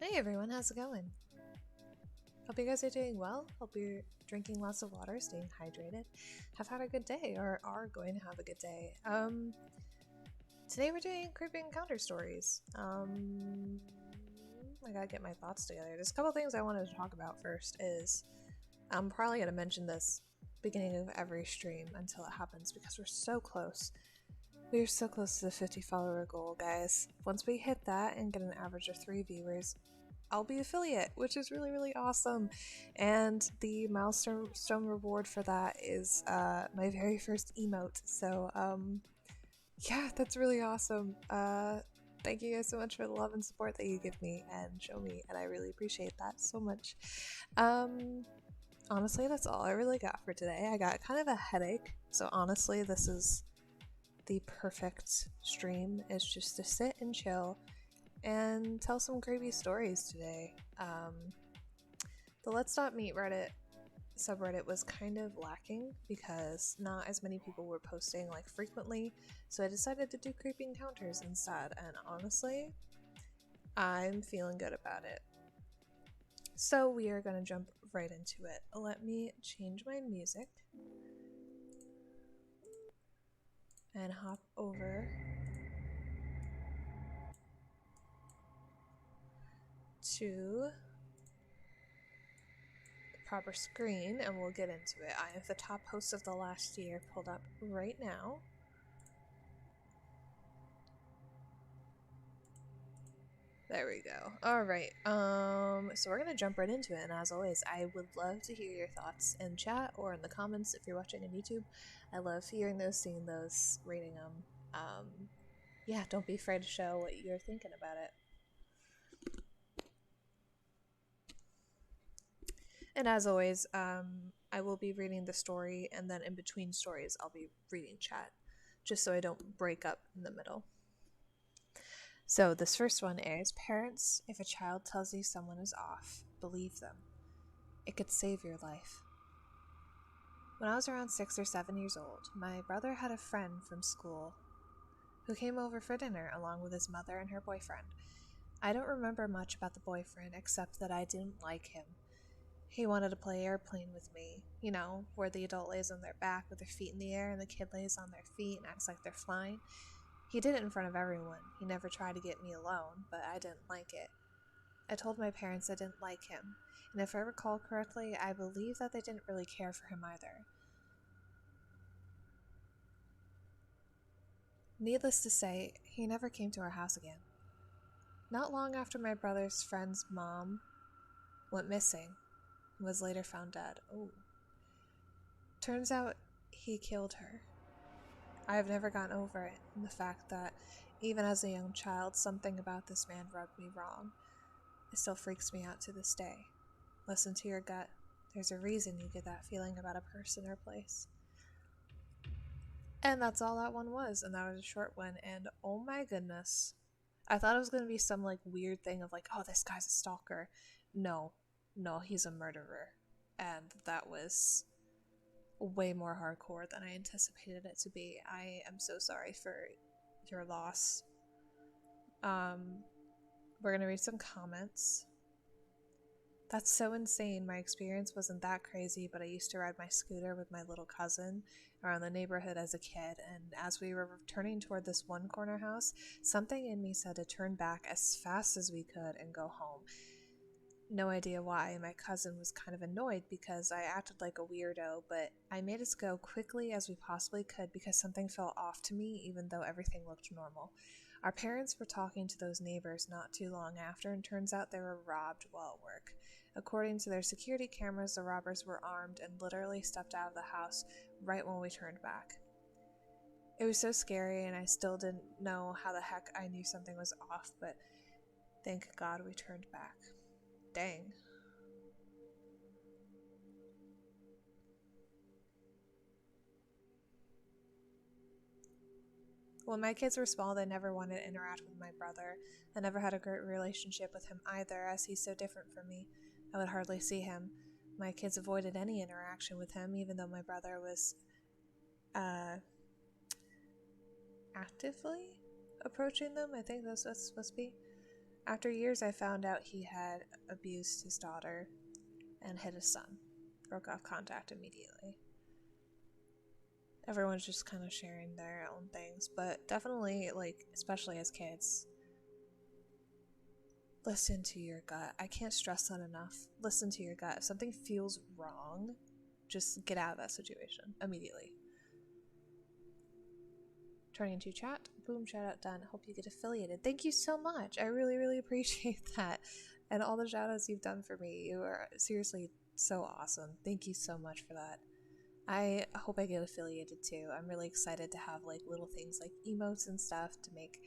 Hey everyone, how's it going? Hope you guys are doing well. Hope you're drinking lots of water, staying hydrated, have had a good day, or are going to have a good day. Today we're doing creepy encounter stories. I gotta get my thoughts together. There's a couple things I wanted to talk about. First is I'm probably gonna mention this beginning of every stream until it happens because we're so close. We're so close to the 50 follower goal, guys. Once we hit that and get an average of 3 viewers, I'll be affiliate, which is really, really awesome. And the milestone reward for that is my very first emote. So, yeah, that's really awesome. Thank you guys so much for the love and support that you give me and show me, and I really appreciate that so much. Um, Honestly, that's all I really got for today. I got kind of a headache, so honestly, this is the perfect stream. Is just to sit and chill and tell some creepy stories today. The Let's Not Meet Reddit subreddit was kind of lacking because not as many people were posting like frequently, so I decided to do creepy encounters instead, and honestly, I'm feeling good about it. So we are going to jump right into it. Let me change my music and hop over to proper screen and we'll get into it. I have the top posts of the last year pulled up right now. There we go. All right. So we're gonna jump right into it, and as always, I would love to hear your thoughts in chat or in the comments if you're watching on YouTube. I love hearing those, seeing those, reading them. Um, yeah, don't be afraid to show what you're thinking about it. And as always, I will be reading the story, and then in between stories, I'll be reading chat, just so I don't break up in the middle. So this first one is: Parents, if a child tells you someone is off, believe them. It could save your life. When I was around 6 or 7 years old, my brother had a friend from school who came over for dinner along with his mother and her boyfriend. I don't remember much about the boyfriend except that I didn't like him. He wanted to play airplane with me, you know, where the adult lays on their back with their feet in the air and the kid lays on their feet and acts like they're flying. He did it in front of everyone. He never tried to get me alone, but I didn't like it. I told my parents I didn't like him, and if I recall correctly, I believe that they didn't really care for him either. Needless to say, he never came to our house again. Not long after my brother's friend's mom went missing and was later found dead. Oh. Turns out he killed her. I have never gotten over it, and the fact that, even as a young child, something about this man rubbed me wrong. It still freaks me out to this day. Listen to your gut. There's a reason you get that feeling about a person or place. And that's all that one was, and that was a short one, and oh my goodness. I thought it was gonna be some like weird thing of like, oh, this guy's a stalker. No, no, he's a murderer. And that was way more hardcore than I anticipated it to be. I am so sorry for your loss. Um, we're gonna read some comments. That's so insane. My experience wasn't that crazy, but I used to ride my scooter with my little cousin around the neighborhood as a kid, and as we were returning toward this one corner house, something in me said to turn back as fast as we could and go home. No idea why. My cousin was kind of annoyed because I acted like a weirdo, but I made us go quickly as we possibly could because something felt off to me, even though everything looked normal. Our parents were talking to those neighbors not too long after, and turns out they were robbed while at work. According to their security cameras, the robbers were armed and literally stepped out of the house right when we turned back. It was so scary, and I still didn't know how the heck I knew something was off, but thank God we turned back. Dang. When my kids were small, they never wanted to interact with my brother. I never had a great relationship with him either, as he's so different from me. I would hardly see him. My kids avoided any interaction with him, even though my brother was uh, actively approaching them. I think that's what it's supposed to be. After years, I found out he had abused his daughter and hit his son. Broke off contact immediately. Everyone's just kind of sharing their own things, but definitely, like, especially as kids, listen to your gut. I can't stress that enough. Listen to your gut. If something feels wrong, just get out of that situation immediately. Turning into chat. Boom, shout out done. Hope you get affiliated. Thank you so much. I really, really appreciate that. And all the shout outs you've done for me. You are seriously so awesome. Thank you so much for that. I hope I get affiliated too. I'm really excited to have like little things like emotes and stuff to make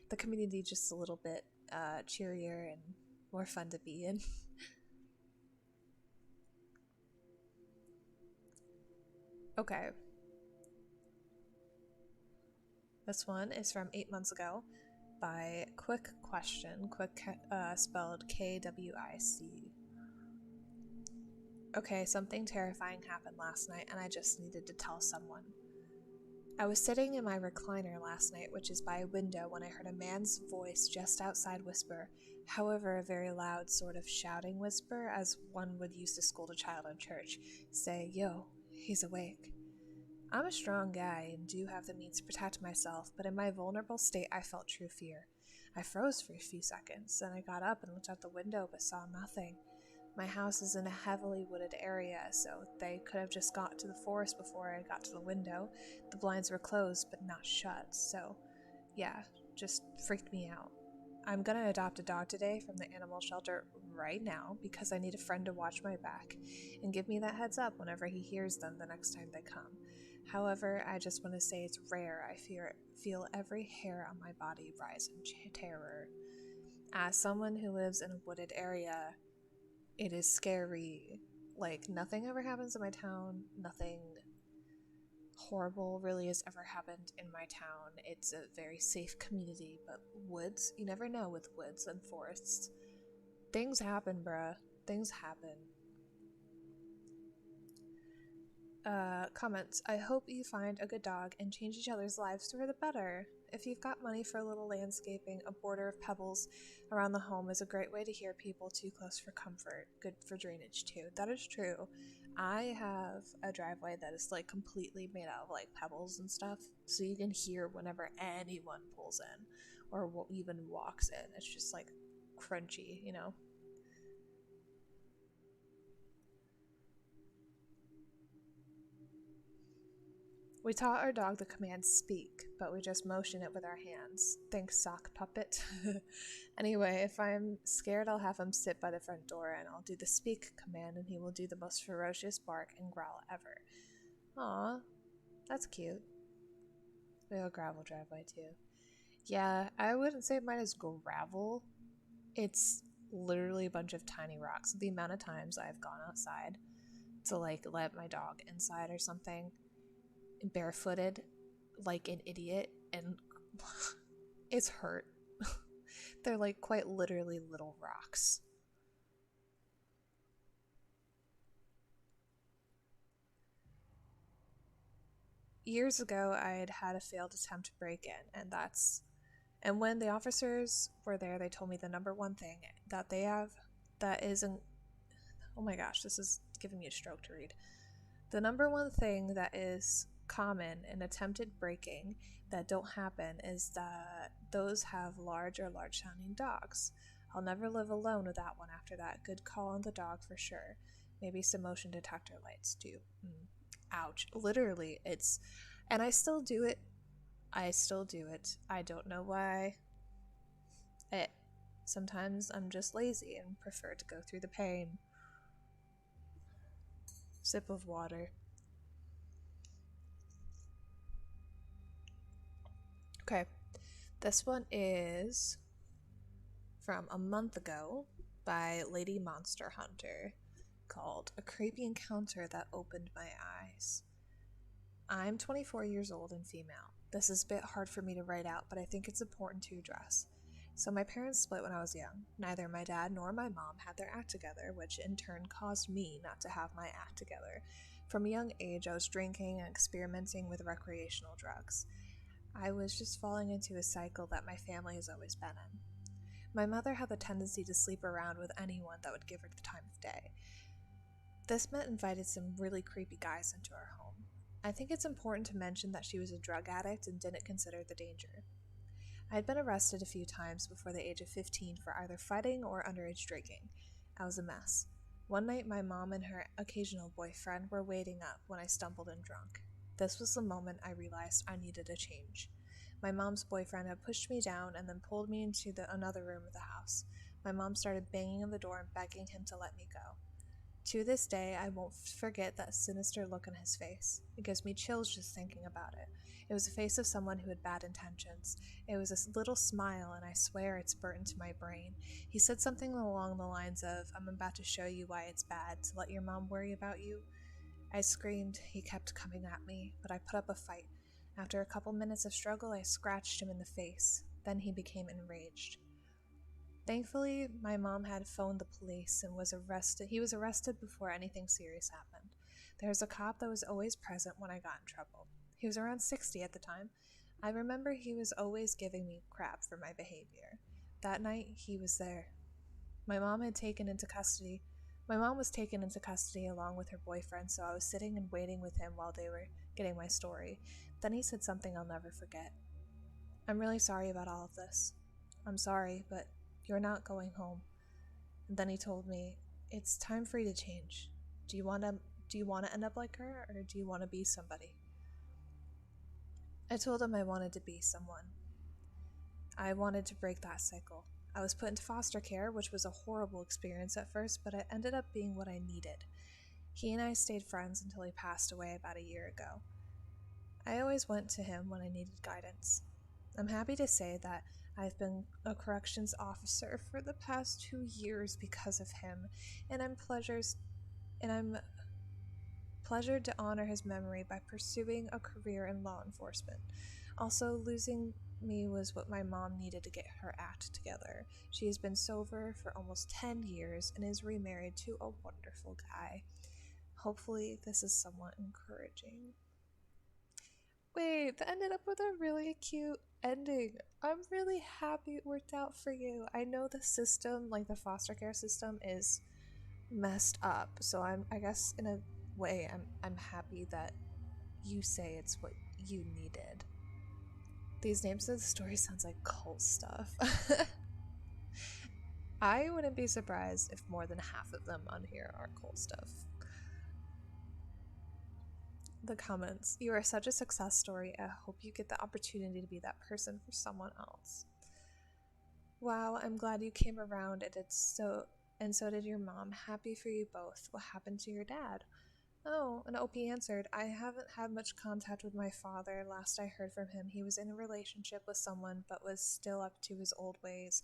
the community just a little bit cheerier and more fun to be in. Okay. This one is from 8 months ago by Quick Question. Quick spelled KWIC. Okay, something terrifying happened last night and I just needed to tell someone. I was sitting in my recliner last night, which is by a window, when I heard a man's voice just outside whisper, however a very loud sort of shouting whisper, as one would use to scold a child in church, say, "Yo, he's awake." I'm a strong guy and do have the means to protect myself, but in my vulnerable state I felt true fear. I froze for a few seconds, then I got up and looked out the window but saw nothing. My house is in a heavily wooded area, so they could have just got to the forest before I got to the window. The blinds were closed but not shut, so yeah, just freaked me out. I'm gonna adopt a dog today from the animal shelter right now because I need a friend to watch my back and give me that heads up whenever he hears them the next time they come. However, I just want to say it's rare. I feel every hair on my body rise in terror. As someone who lives in a wooded area, it is scary. Like, nothing ever happens in my town. Nothing horrible really has ever happened in my town. It's a very safe community, but woods, you never know with woods and forests. Things happen, bruh. Things happen. Comments. I hope you find a good dog and change each other's lives for the better. If you've got money for a little landscaping, a border of pebbles around the home is a great way to hear people too close for comfort. Good for drainage too. That is true. I have a driveway that is like completely made out of like pebbles and stuff, so you can hear whenever anyone pulls in or even walks in. It's just like crunchy, you know? We taught our dog the command speak, but we just motion it with our hands. Thanks, sock puppet. Anyway, if I'm scared, I'll have him sit by the front door and I'll do the speak command and he will do the most ferocious bark and growl ever. Aw, that's cute. We have a gravel driveway too. Yeah, I wouldn't say mine is gravel. It's literally a bunch of tiny rocks. The amount of times I've gone outside to like let my dog inside or something, barefooted like an idiot, and it's hurt. They're like quite literally little rocks. Years ago I had had a failed attempt to break in, and when the officers were there they told me the number one thing that they have that isn't, oh my gosh, this is giving me a stroke to read. The number one thing that is common in attempted breaking that don't happen is that those have large or large sounding dogs. I'll never live alone with that one after that. Good call on the dog for sure. Maybe some motion detector lights too. Ouch. Literally, it's, and I still do it. I still do it. I don't know why. Sometimes I'm just lazy and prefer to go through the pain. Sip of water. Okay, this one is from a month ago by Lady Monster Hunter, called A Creepy Encounter That Opened My Eyes. I'm 24 years old and female. This is a bit hard for me to write out, but I think it's important to address. So my parents split when I was young. Neither my dad nor my mom had their act together, which in turn caused me not to have my act together. From a young age, I was drinking and experimenting with recreational drugs. I was just falling into a cycle that my family has always been in. My mother had the tendency to sleep around with anyone that would give her the time of day. This meant invited some really creepy guys into our home. I think it's important to mention that she was a drug addict and didn't consider the danger. I had been arrested a few times before the age of 15 for either fighting or underage drinking. I was a mess. One night, my mom and her occasional boyfriend were waiting up when I stumbled in drunk. This was the moment I realized I needed a change. My mom's boyfriend had pushed me down and then pulled me into another room of the house. My mom started banging on the door and begging him to let me go. To this day, I won't forget that sinister look on his face. It gives me chills just thinking about it. It was the face of someone who had bad intentions. It was a little smile, and I swear it's burnt into my brain. He said something along the lines of, "I'm about to show you why it's bad to let your mom worry about you." I screamed. He kept coming at me, but I put up a fight. After a couple minutes of struggle, I scratched him in the face. Then he became enraged. Thankfully, my mom had phoned the police and was arrested. He was arrested before anything serious happened. There was a cop that was always present when I got in trouble. He was around 60 at the time. I remember he was always giving me crap for my behavior. That night, he was there. My mom was taken into custody along with her boyfriend, so I was sitting and waiting with him while they were getting my story. Then he said something I'll never forget. "I'm really sorry about all of this. I'm sorry, but you're not going home." And then he told me, "It's time for you to change. Do you want to end up like her, or do you want to be somebody?" I told him I wanted to be someone. I wanted to break that cycle. I was put into foster care, which was a horrible experience at first, but it ended up being what I needed. He and I stayed friends until he passed away about a year ago. I always went to him when I needed guidance. I'm happy to say that I've been a corrections officer for the past 2 years because of him, and I'm pleasured to honor his memory by pursuing a career in law enforcement. Also, losing me was what my mom needed to get her act together. She has been sober for almost 10 years and is remarried to a wonderful guy. Hopefully, this is somewhat encouraging. Wait, that ended up with a really cute ending. I'm really happy it worked out for you. I know the system, like the foster care system, is messed up, so I guess in a way I'm happy that you say it's what you needed. These names of the story sounds like cult stuff. I wouldn't be surprised if more than half of them on here are cult stuff. The comments: "You are such a success story. I hope you get the opportunity to be that person for someone else." Wow, I'm glad you came around, and so did your mom. Happy for you both. What happened to your dad? Oh, and OP answered, "I haven't had much contact with my father. Last I heard from him, he was in a relationship with someone but was still up to his old ways.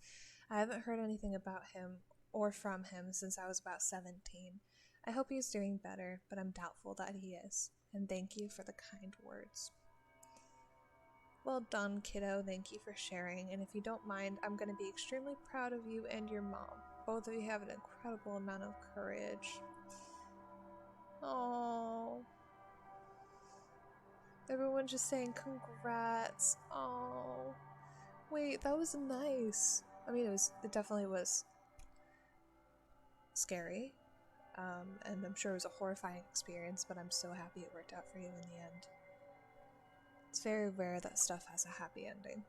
I haven't heard anything about him or from him since I was about 17. I hope he's doing better, but I'm doubtful that he is. And thank you for the kind words." Well done, kiddo. Thank you for sharing. And if you don't mind, I'm going to be extremely proud of you and your mom. Both of you have an incredible amount of courage. Oh, everyone just saying congrats. Oh, wait, that was nice. I mean, it definitely was scary, and I'm sure it was a horrifying experience, but I'm so happy it worked out for you in the end. It's very rare that stuff has a happy ending.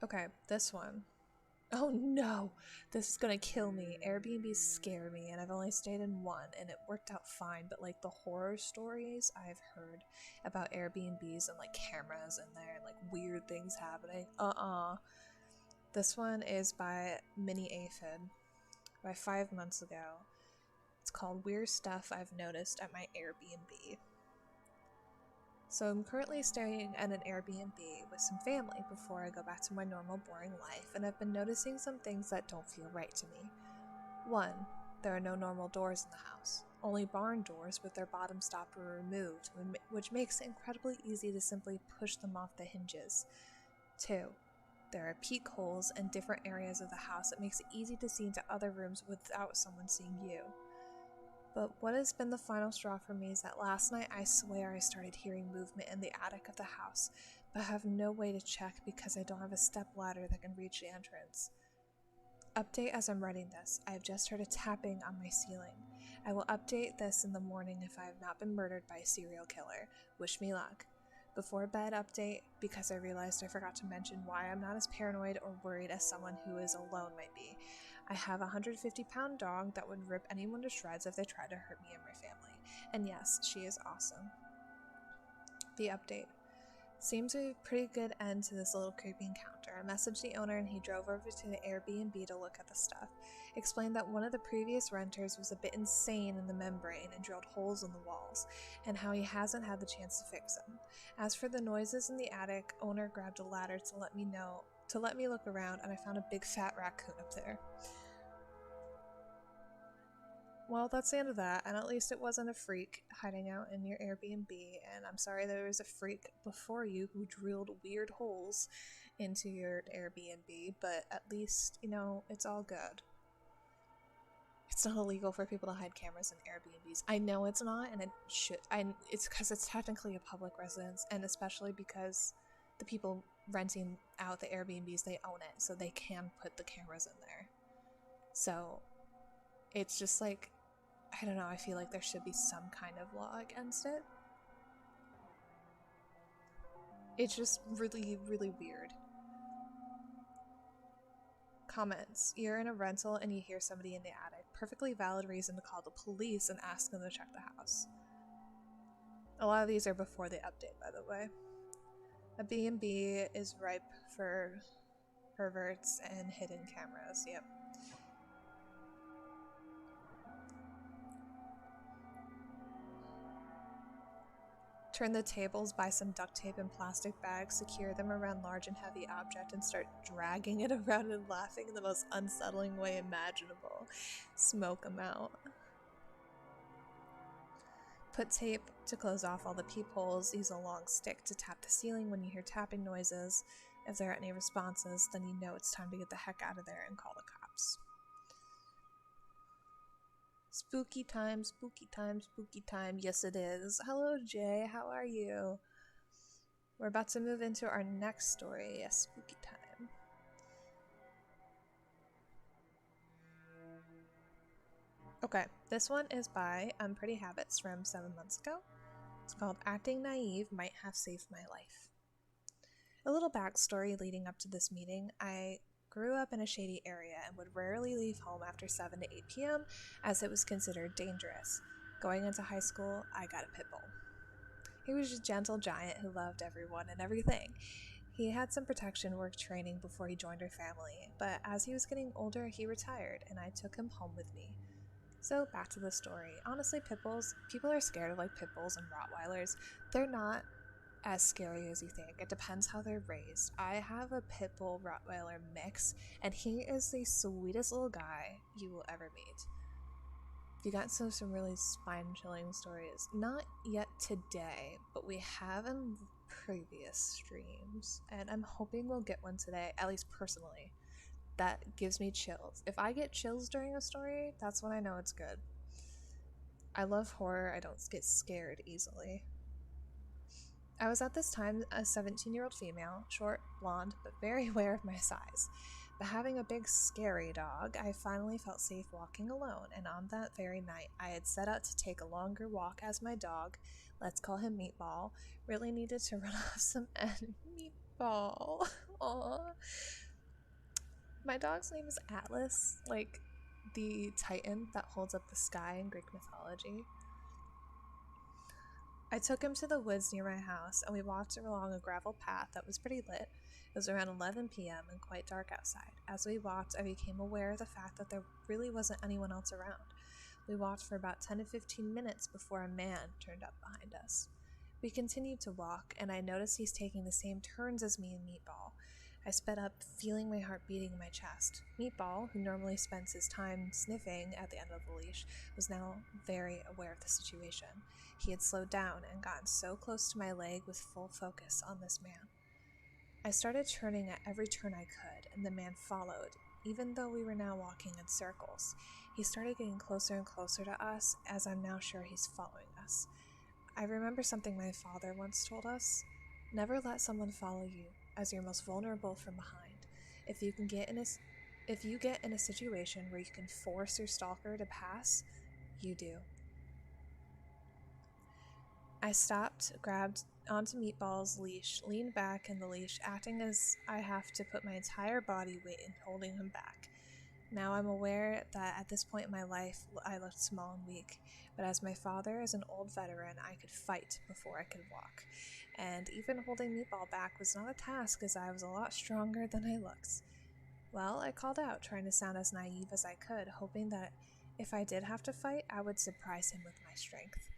Okay, this one. Oh no, this is gonna kill me. Airbnbs scare me, and I've only stayed in one, and it worked out fine, but like the horror stories I've heard about Airbnbs and like cameras in there and like weird things happening. This one is by Mini Aphid, by 5 months ago. It's called Weird Stuff I've Noticed at My Airbnb. So I'm currently staying at an Airbnb with some family before I go back to my normal boring life, and I've been noticing some things that don't feel right to me. 1. There are no normal doors in the house, only barn doors with their bottom stopper removed, which makes it incredibly easy to simply push them off the hinges. 2. There are peek holes in different areas of the house that makes it easy to see into other rooms without someone seeing you. But what has been the final straw for me is that last night I swear I started hearing movement in the attic of the house. but have no way to check because I don't have a step ladder that can reach the entrance. Update as I'm writing this. I have just heard a tapping on my ceiling. I will update this in the morning if I have not been murdered by a serial killer. Wish me luck. Before bed update, because I realized I forgot to mention why I'm not as paranoid or worried as someone who is alone might be. I have a 150-pound dog that would rip anyone to shreds if they tried to hurt me and my family. And yes, she is awesome. The update. Seems a pretty good end to this little creepy encounter. I messaged the owner and he drove over to the Airbnb to look at the stuff. Explained that one of the previous renters was a bit insane in the membrane and drilled holes in the walls, and how he hasn't had the chance to fix them. As for the noises in the attic, owner grabbed a ladder to let me look around, and I found a big fat raccoon up there. Well, that's the end of that, and at least it wasn't a freak hiding out in your Airbnb, and I'm sorry there was a freak before you who drilled weird holes into your Airbnb, but at least, it's all good. It's not illegal for people to hide cameras in Airbnbs. I know it's not, and it's because it's technically a public residence, and especially because the people renting out the Airbnbs, they own it, so they can put the cameras in there. So it's just like, I don't know, I feel like there should be some kind of law against it. It's just really, really weird. Comments. You're in a rental and you hear somebody in the attic. Perfectly valid reason to call the police and ask them to check the house. A lot of these are before the update, by the way. A B&B is ripe for perverts and hidden cameras. Yep. Turn the tables, buy some duct tape and plastic bags, secure them around large and heavy object, and start dragging it around and laughing in the most unsettling way imaginable. Smoke them out. Put tape to close off all the peepholes. Use a long stick to tap the ceiling when you hear tapping noises. If there are any responses, then you know it's time to get the heck out of there and call the cops. Spooky time, spooky time, spooky time. Yes, it is. Hello, Jay. How are you? We're about to move into our next story. Yes, spooky time. Okay, this one is by Pretty Habits from 7 months ago. It's called Acting Naive Might Have Saved My Life. A little backstory leading up to this meeting. I grew up in a shady area and would rarely leave home after 7 to 8 p.m. as it was considered dangerous. Going into high school, I got a pit bull. He was a gentle giant who loved everyone and everything. He had some protection work training before he joined our family, but as he was getting older, he retired and I took him home with me. So back to the story. Honestly, pit bulls, people are scared of like pit bulls and Rottweilers. They're not as scary as you think. It depends how they're raised. I have a pit bull Rottweiler mix, and he is the sweetest little guy you will ever meet. You got some really spine-chilling stories. Not yet today, but we have in previous streams, and I'm hoping we'll get one today, at least personally. That gives me chills. If I get chills during a story, that's when I know it's good. I love horror. I don't get scared easily. I was at this time a 17-year-old female, short, blonde, but very aware of my size. But having a big, scary dog, I finally felt safe walking alone, and on that very night, I had set out to take a longer walk as my dog, let's call him Meatball, really needed to run off some Meatball. Aww. My dog's name is Atlas, like the titan that holds up the sky in Greek mythology. I took him to the woods near my house, and we walked along a gravel path that was pretty lit. It was around 11 p.m. and quite dark outside. As we walked, I became aware of the fact that there really wasn't anyone else around. We walked for about 10 to 15 minutes before a man turned up behind us. We continued to walk, and I noticed he's taking the same turns as me and Meatball. I sped up, feeling my heart beating in my chest. Meatball, who normally spends his time sniffing at the end of the leash, was now very aware of the situation. He had slowed down and gotten so close to my leg with full focus on this man. I started turning at every turn I could, and the man followed, even though we were now walking in circles. He started getting closer and closer to us, as I'm now sure he's following us. I remember something my father once told us. Never let someone follow you, as you're most vulnerable from behind. If you get in a situation where you can force your stalker to pass, you do. I stopped, grabbed onto Meatball's leash, leaned back in the leash, acting as I have to put my entire body weight in holding him back. Now I'm aware that at this point in my life, I looked small and weak, but as my father is an old veteran, I could fight before I could walk. And even holding Meatball back was not a task, as I was a lot stronger than I looked. Well, I called out, trying to sound as naive as I could, hoping that if I did have to fight, I would surprise him with my strength.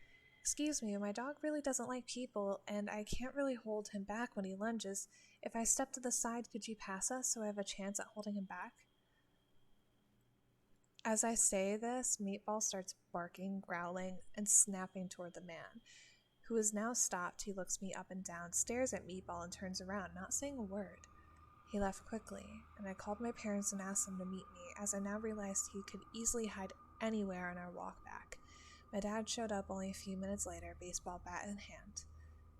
Excuse me, my dog really doesn't like people, and I can't really hold him back when he lunges. If I step to the side, could you pass us so I have a chance at holding him back? As I say this, Meatball starts barking, growling, and snapping toward the man, who is now stopped. He looks me up and down, stares at Meatball, and turns around, not saying a word. He left quickly, and I called my parents and asked them to meet me, as I now realized he could easily hide anywhere on our walk back. My dad showed up only a few minutes later, baseball bat in hand.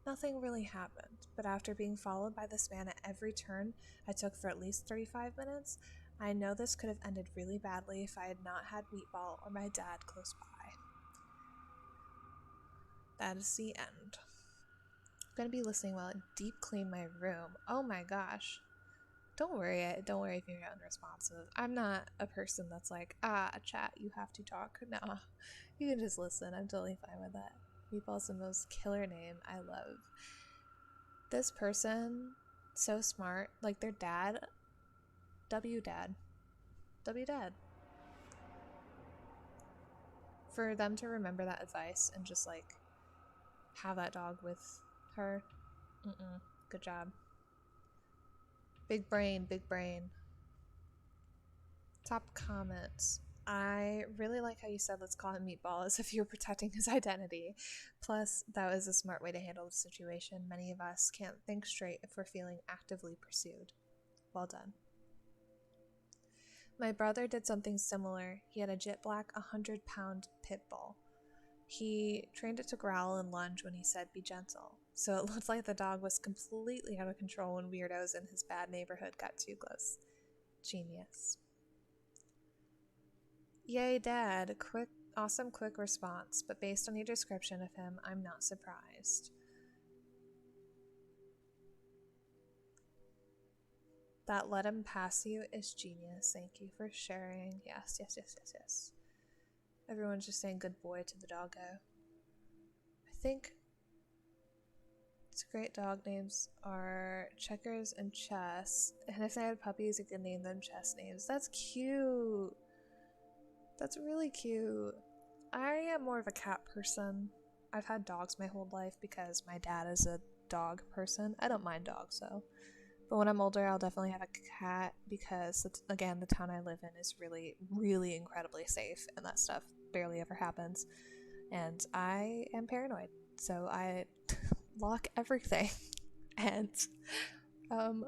Nothing really happened, but after being followed by this man at every turn I took for at least 35 minutes, I know this could have ended really badly if I had not had Meatball or my dad close by. That is the end. I'm gonna be listening while I deep clean my room. Oh my gosh. Don't worry if you're unresponsive. I'm not a person that's like, chat, you have to talk. No, you can just listen. I'm totally fine with that. Meatball's the most killer name. I love this person. So smart. Like their dad. W dad. For them to remember that advice and just like have that dog with her. Good job. Big brain. Top comments. I really like how you said let's call him Meatball, as if you were protecting his identity. Plus, that was a smart way to handle the situation. Many of us can't think straight if we're feeling actively pursued. Well done. My brother did something similar. He had a jet black 100-pound pit bull. He trained it to growl and lunge when he said be gentle. So it looked like the dog was completely out of control when weirdos in his bad neighborhood got too close. Genius. Yay, Dad. Awesome quick response, but based on your description of him, I'm not surprised. That let him pass you is genius. Thank you for sharing. Yes. Everyone's just saying good boy to the doggo. I think it's great dog names are Checkers and Chess. And if they had puppies, you could name them Chess names. That's cute. That's really cute. I am more of a cat person. I've had dogs my whole life because my dad is a dog person. I don't mind dogs though. But when I'm older, I'll definitely have a cat because, again, the town I live in is really, really incredibly safe and that stuff barely ever happens. And I am paranoid, so I lock everything. And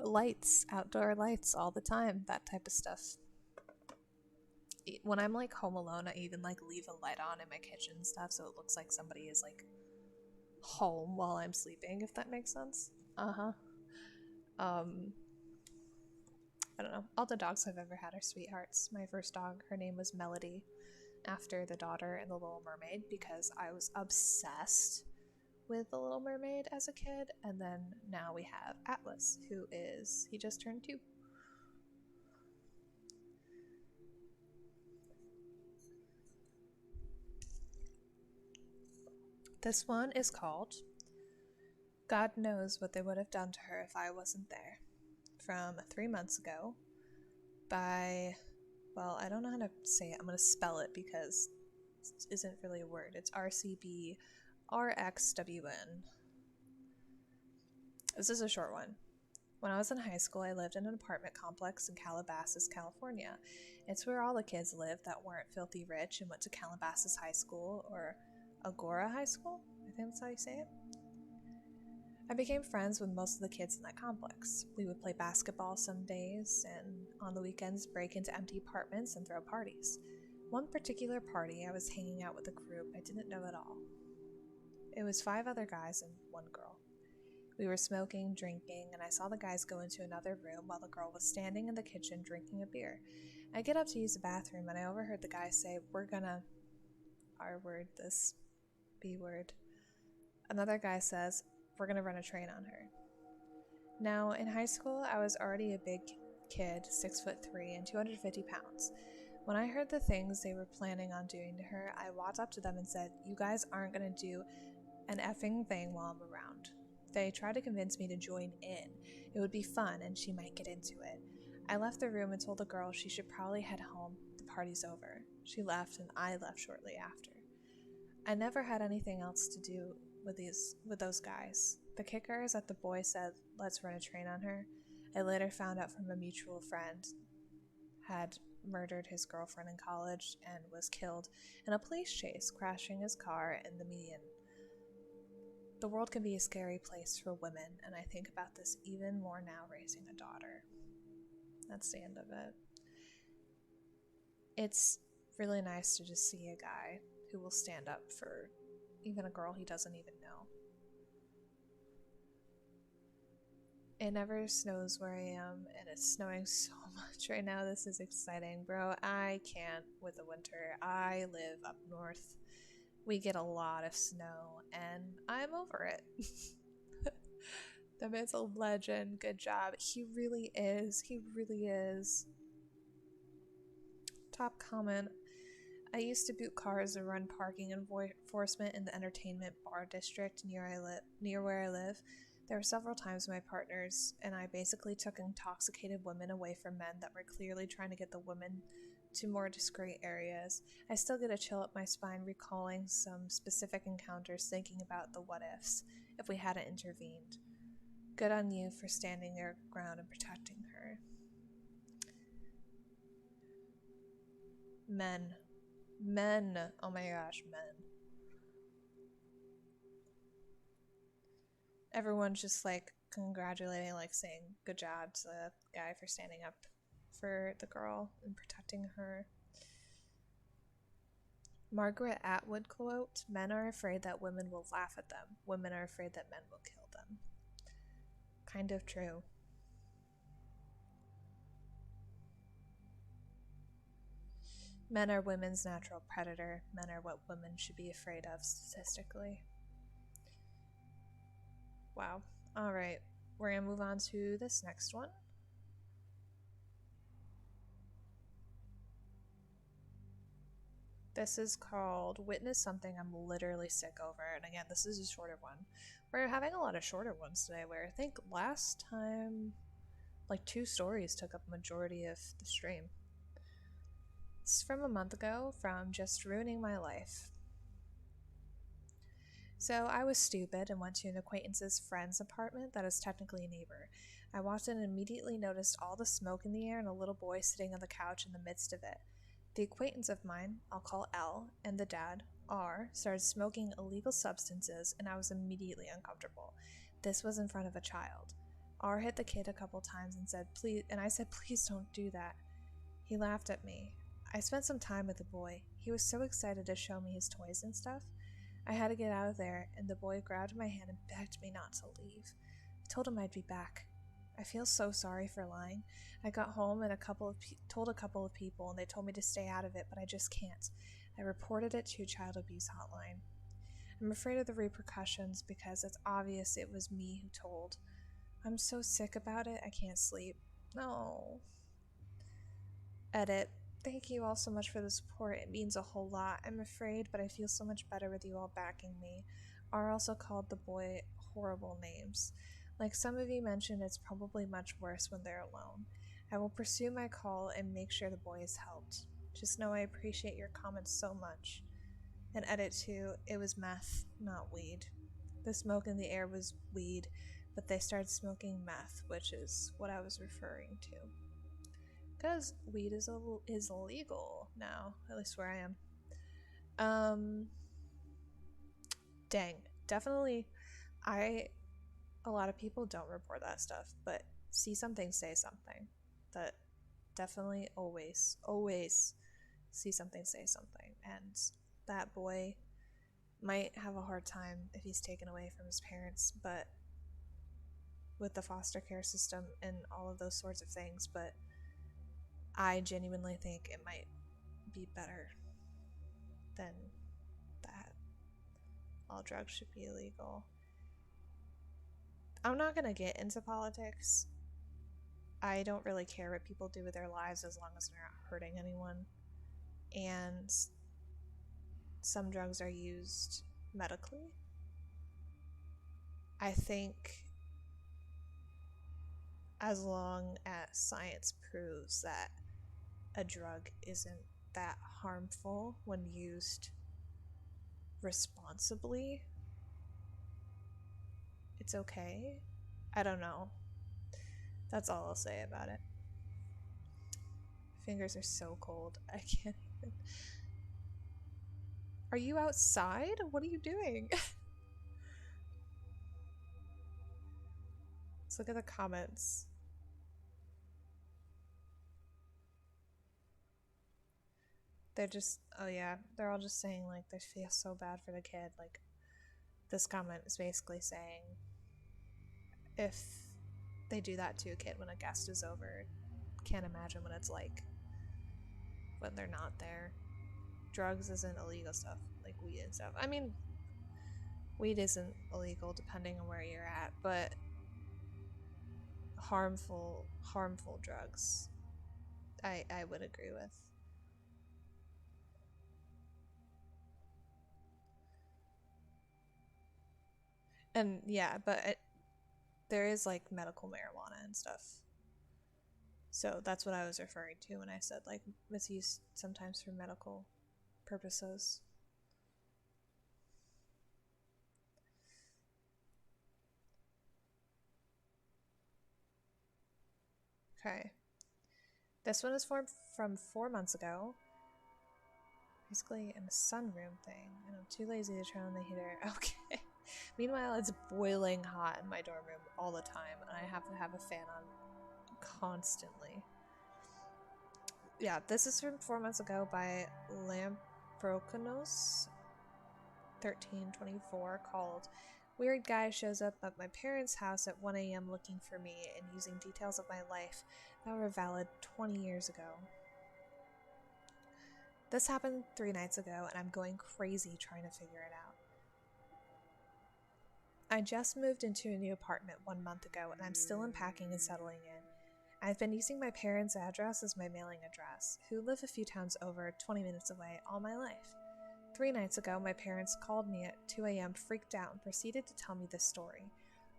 lights, outdoor lights all the time, that type of stuff. When I'm like home alone, I even like leave a light on in my kitchen and stuff so it looks like somebody is like home while I'm sleeping, if that makes sense. I don't know. All the dogs I've ever had are sweethearts. My first dog, her name was Melody, after the daughter in The Little Mermaid, because I was obsessed with The Little Mermaid as a kid. And then now we have Atlas, he just turned 2. This one is called God Knows What They Would Have Done to Her If I Wasn't There, from 3 months ago, by, well, I don't know how to say it. I'm going to spell it because it isn't really a word. It's RCB RXWN. This is a short one. When I was in high school, I lived in an apartment complex in Calabasas, California. It's where all the kids lived that weren't filthy rich and went to Calabasas High School, or Agora High School? I think that's how you say it. I became friends with most of the kids in that complex. We would play basketball some days, and on the weekends break into empty apartments and throw parties. One particular party, I was hanging out with a group I didn't know at all. It was 5 other guys and 1 girl. We were smoking, drinking, and I saw the guys go into another room while the girl was standing in the kitchen drinking a beer. I get up to use the bathroom and I overheard the guy say, "We're gonna..." R word, this B word. Another guy says, "We're gonna run a train on her." Now, in high school, I was already a big kid, 6'3" and 250 pounds. When I heard the things they were planning on doing to her, I walked up to them and said, "You guys aren't gonna do an effing thing while I'm around." They tried to convince me to join in. It would be fun and she might get into it. I left the room and told the girl she should probably head home. The party's over. She left and I left shortly after. I never had anything else to do with those guys. The kicker is that the boy said, "Let's run a train on her." I later found out from a mutual friend had murdered his girlfriend in college and was killed in a police chase, crashing his car in the median. The world can be a scary place for women, and I think about this even more now raising a daughter. That's the end of it. It's really nice to just see a guy who will stand up for even a girl he doesn't even know. It never snows where I am, and it's snowing so much right now. This is exciting, bro. I can't with the winter. I live up north. We get a lot of snow, and I'm over it. The man's a legend. Good job. He really is. He really is. Top comment. I used to boot cars and run parking enforcement in the entertainment bar district near where I live. There were several times my partners and I basically took intoxicated women away from men that were clearly trying to get the women to more discreet areas. I still get a chill up my spine recalling some specific encounters, thinking about the what ifs if we hadn't intervened. Good on you for standing your ground and protecting her. Men. Oh my gosh, men. Everyone's just like congratulating, like saying good job to the guy for standing up for the girl and protecting her. Margaret Atwood quote, "Men are afraid that women will laugh at them. Women are afraid that men will kill them." Kind of true. Men are women's natural predator. Men are what women should be afraid of statistically. Wow. Alright, we're gonna move on to this next one. This is called Witness Something I'm Literally Sick Over. And again, this is a shorter one. We're having a lot of shorter ones today, where I think last time, like 2 stories took up a majority of the stream. It's from a month ago, from Just Ruining My Life. So I was stupid and went to an acquaintance's friend's apartment that is technically a neighbor. I walked in and immediately noticed all the smoke in the air and a little boy sitting on the couch in the midst of it. The acquaintance of mine, I'll call L, and the dad, R, started smoking illegal substances, and I was immediately uncomfortable. This was in front of a child. R hit the kid a couple times and said, "Please," and I said, "Please don't do that." He laughed at me. I spent some time with the boy. He was so excited to show me his toys and stuff. I had to get out of there, and the boy grabbed my hand and begged me not to leave. I told him I'd be back. I feel so sorry for lying. I got home and told a couple of people, and they told me to stay out of it, but I just can't. I reported it to a child abuse hotline. I'm afraid of the repercussions because it's obvious it was me who told. I'm so sick about it, I can't sleep. No. Edit. Thank you all so much for the support. It means a whole lot. I'm afraid, but I feel so much better with you all backing me. R also called the boy horrible names. Like some of you mentioned, it's probably much worse when they're alone. I will pursue my call and make sure the boy is helped. Just know I appreciate your comments so much. And edit too, it was meth, not weed. The smoke in the air was weed, but they started smoking meth, which is what I was referring to. Because weed is illegal now, at least where I am. Dang, definitely, a lot of people don't report that stuff, but see something, say something. That definitely always see something, say something. And that boy might have a hard time if he's taken away from his parents, but with the foster care system and all of those sorts of things, but I genuinely think it might be better than that. All drugs should be illegal. I'm not gonna get into politics. I don't really care what people do with their lives as long as they're not hurting anyone. And some drugs are used medically. I think as long as science proves that a drug isn't that harmful when used responsibly, it's okay. I don't know. That's all I'll say about it. Fingers are so cold. I can't even. Are you outside? What are you doing? Let's look at the comments. They're just, oh yeah, they're all just saying like they feel so bad for the kid. Like, this comment is basically saying if they do that to a kid when a guest is over, can't imagine what it's like when they're not there. Drugs isn't illegal stuff, like weed and stuff. I mean, weed isn't illegal depending on where you're at, but harmful drugs, I would agree with. And yeah, but there is like medical marijuana and stuff. So that's what I was referring to when I said like it's used sometimes for medical purposes. Okay. This one is from 4 months ago. Basically in a sunroom thing, and I'm too lazy to turn on the heater. Okay. Meanwhile, it's boiling hot in my dorm room all the time, and I have to have a fan on constantly. Yeah, this is from 4 months ago by Lamprokonos 1324, called Weird Guy Shows Up at My Parents' House at 1 a.m. looking for me and using details of my life that were valid 20 years ago. This happened 3 nights ago, and I'm going crazy trying to figure it out. I just moved into a new apartment 1 month ago, and I'm still unpacking and settling in. I've been using my parents' address as my mailing address, who live a few towns over, 20 minutes away, all my life. 3 nights ago, my parents called me at 2 a.m. freaked out and proceeded to tell me this story.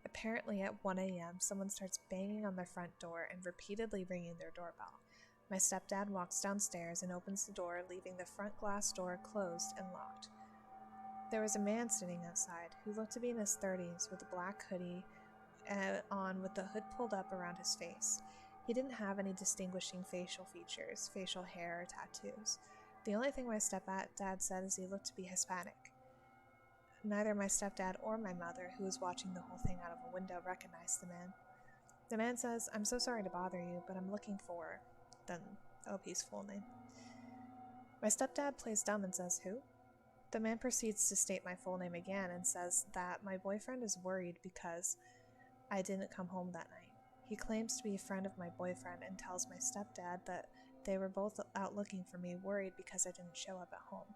Apparently, at 1 a.m., someone starts banging on their front door and repeatedly ringing their doorbell. My stepdad walks downstairs and opens the door, leaving the front glass door closed and locked. There was a man sitting outside who looked to be in his 30s with a black hoodie on with the hood pulled up around his face. He didn't have any distinguishing facial features, facial hair, or tattoos. The only thing my stepdad said is he looked to be Hispanic. Neither my stepdad or my mother, who was watching the whole thing out of a window, recognized the man. The man says, "I'm so sorry to bother you, but I'm looking for..." Then OP's full name. My stepdad plays dumb and says, "Who?" The man proceeds to state my full name again and says that my boyfriend is worried because I didn't come home that night. He claims to be a friend of my boyfriend and tells my stepdad that they were both out looking for me, worried because I didn't show up at home.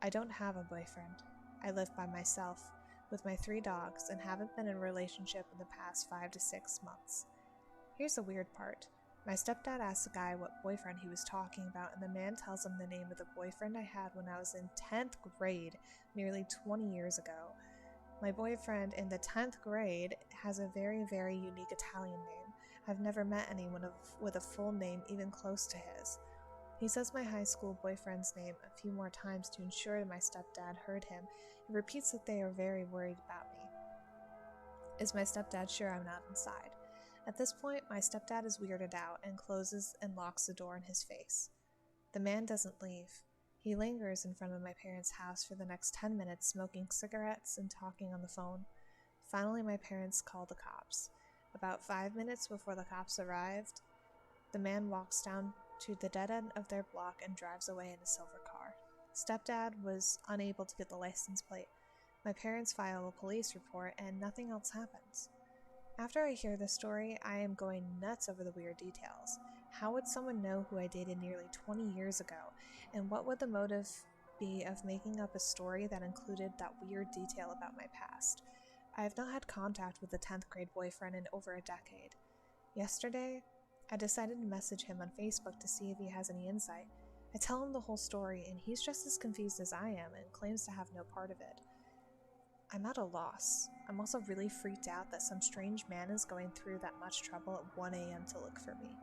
I don't have a boyfriend. I live by myself with my 3 dogs and haven't been in a relationship in the past 5 to 6 months. Here's the weird part. My stepdad asks the guy what boyfriend he was talking about, and the man tells him the name of the boyfriend I had when I was in 10th grade, nearly 20 years ago. My boyfriend in the 10th grade has a very, very unique Italian name. I've never met anyone with a full name even close to his. He says my high school boyfriend's name a few more times to ensure my stepdad heard him, and repeats that they are very worried about me. Is my stepdad sure I'm not inside? At this point, my stepdad is weirded out and closes and locks the door in his face. The man doesn't leave. He lingers in front of my parents' house for the next 10 minutes, smoking cigarettes and talking on the phone. Finally, my parents call the cops. About 5 minutes before the cops arrived, the man walks down to the dead end of their block and drives away in a silver car. Stepdad was unable to get the license plate. My parents file a police report and nothing else happens. After I hear this story, I am going nuts over the weird details. How would someone know who I dated nearly 20 years ago? And what would the motive be of making up a story that included that weird detail about my past? I have not had contact with the 10th grade boyfriend in over a decade. Yesterday, I decided to message him on Facebook to see if he has any insight. I tell him the whole story, and he's just as confused as I am and claims to have no part of it. I'm at a loss. I'm also really freaked out that some strange man is going through that much trouble at 1 a.m. to look for me.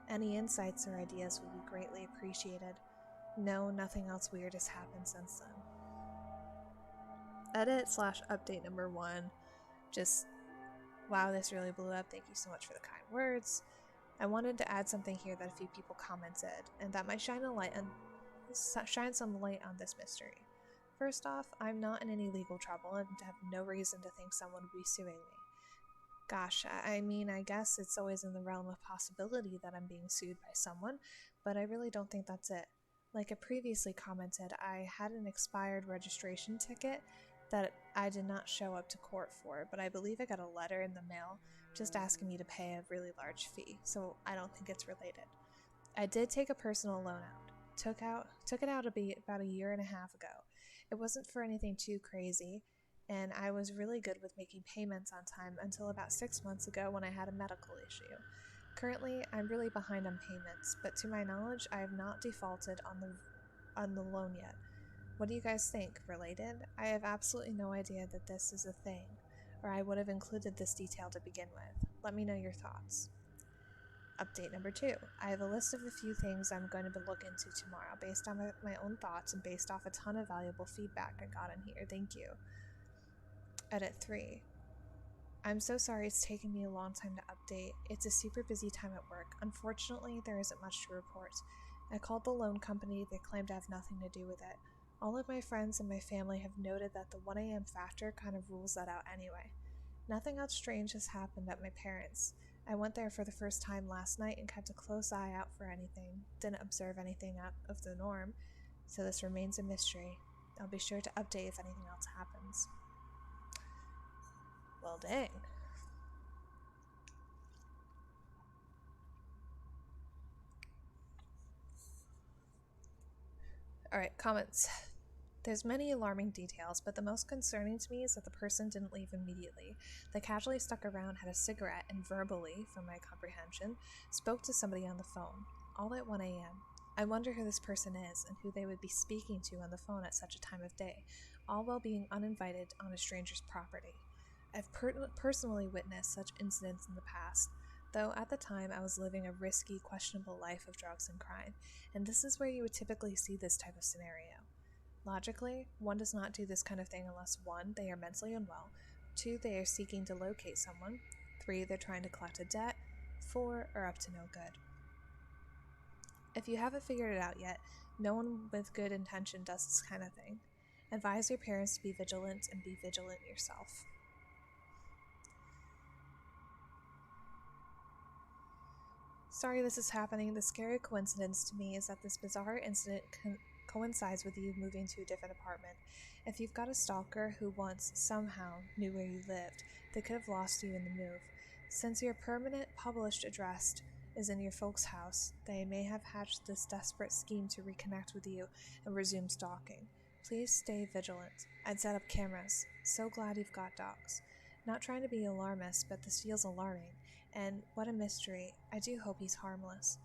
Any insights or ideas would be greatly appreciated. No, nothing else weird has happened since then. Edit/update number 1. Just, wow, this really blew up. Thank you so much for the kind words. I wanted to add something here that a few people commented, and that might shine some light on this mystery. First off, I'm not in any legal trouble and have no reason to think someone would be suing me. Gosh, I mean, I guess it's always in the realm of possibility that I'm being sued by someone, but I really don't think that's it. Like I previously commented, I had an expired registration ticket that I did not show up to court for, but I believe I got a letter in the mail just asking me to pay a really large fee, so I don't think it's related. I did take a personal loan out. Took it out about a year and a half ago. It wasn't for anything too crazy, and I was really good with making payments on time until about 6 months ago when I had a medical issue. Currently, I'm really behind on payments, but to my knowledge, I have not defaulted on the loan yet. What do you guys think? Related? I have absolutely no idea that this is a thing, or I would have included this detail to begin with. Let me know your thoughts. Update number 2. I have a list of a few things I'm going to look into tomorrow based on my own thoughts and based off a ton of valuable feedback I got in here. Thank you. Edit 3. I'm so sorry it's taken me a long time to update. It's a super busy time at work. Unfortunately, there isn't much to report. I called the loan company. They claimed to have nothing to do with it. All of my friends and my family have noted that the 1 a.m. factor kind of rules that out anyway. Nothing else strange has happened at my parents'. I went there for the first time last night and kept a close eye out for anything. Didn't observe anything out of the norm, so this remains a mystery. I'll be sure to update if anything else happens. Well, dang. Alright, comments. There's many alarming details, but the most concerning to me is that the person didn't leave immediately. They casually stuck around, had a cigarette, and verbally, from my comprehension, spoke to somebody on the phone, all at 1 a.m. I wonder who this person is and who they would be speaking to on the phone at such a time of day, all while being uninvited on a stranger's property. I've personally witnessed such incidents in the past, though at the time I was living a risky, questionable life of drugs and crime, and this is where you would typically see this type of scenario. Logically, one does not do this kind of thing unless 1. They are mentally unwell, 2. They are seeking to locate someone, 3. They're trying to collect a debt, 4. Are up to no good. If you haven't figured it out yet, no one with good intention does this kind of thing. Advise your parents to be vigilant and be vigilant yourself. Sorry this is happening. The scary coincidence to me is that this bizarre incident coincides with you moving to a different apartment. If you've got a stalker who once, somehow, knew where you lived, they could have lost you in the move. Since your permanent published address is in your folks' house, they may have hatched this desperate scheme to reconnect with you and resume stalking. Please stay vigilant. I'd set up cameras. So glad you've got dogs. Not trying to be alarmist, but this feels alarming. And what a mystery. I do hope he's harmless.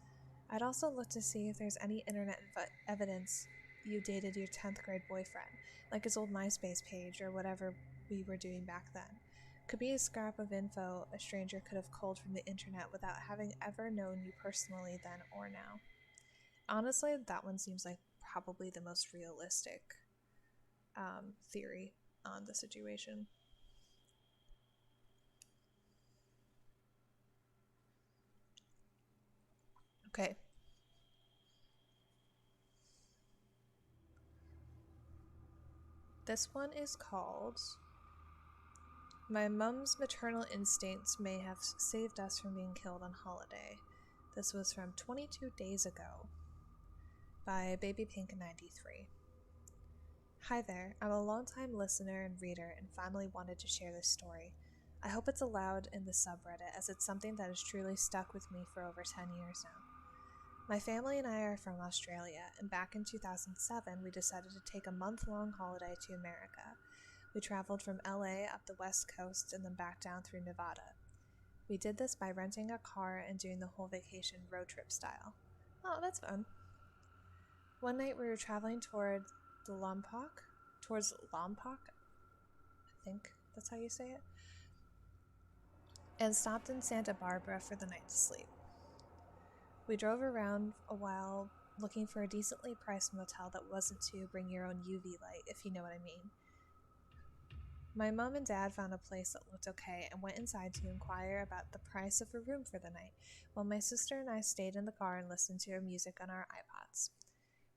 I'd also look to see if there's any internet evidence you dated your 10th grade boyfriend, like his old MySpace page or whatever we were doing back then. Could be a scrap of info a stranger could have culled from the internet without having ever known you personally then or now. Honestly, that one seems like probably the most realistic theory on the situation. Okay. This one is called My Mum's Maternal Instincts May Have Saved Us from Being Killed on Holiday. This was from 22 days ago by BabyPink93. Hi there, I'm a longtime listener and reader and finally wanted to share this story. I hope it's allowed in the subreddit, as it's something that has truly stuck with me for over 10 years now. My family and I are from Australia, and back in 2007 we decided to take a month-long holiday to America. We traveled from LA up the west coast and then back down through Nevada. We did this by renting a car and doing the whole vacation road trip style. Oh, that's fun. One night we were traveling towards Lompoc, I think that's how you say it, and stopped in Santa Barbara for the night to sleep. We drove around a while looking for a decently priced motel that wasn't to bring your own UV light, if you know what I mean. My mom and dad found a place that looked okay and went inside to inquire about the price of a room for the night, while my sister and I stayed in the car and listened to music on our iPods.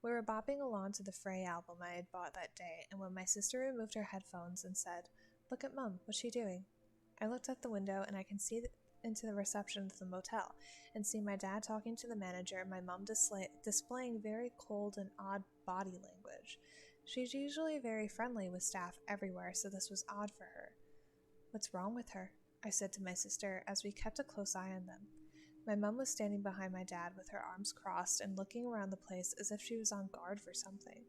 We were bopping along to the Frey album I had bought that day, and when my sister removed her headphones and said, "Look at Mum, what's she doing?" I looked out the window and I can see into the reception of the motel and see my dad talking to the manager and my mom displaying very cold and odd body language. She's usually very friendly with staff everywhere, so this was odd for her. "What's wrong with her?" I said to my sister as we kept a close eye on them. My mom was standing behind my dad with her arms crossed and looking around the place as if she was on guard for something,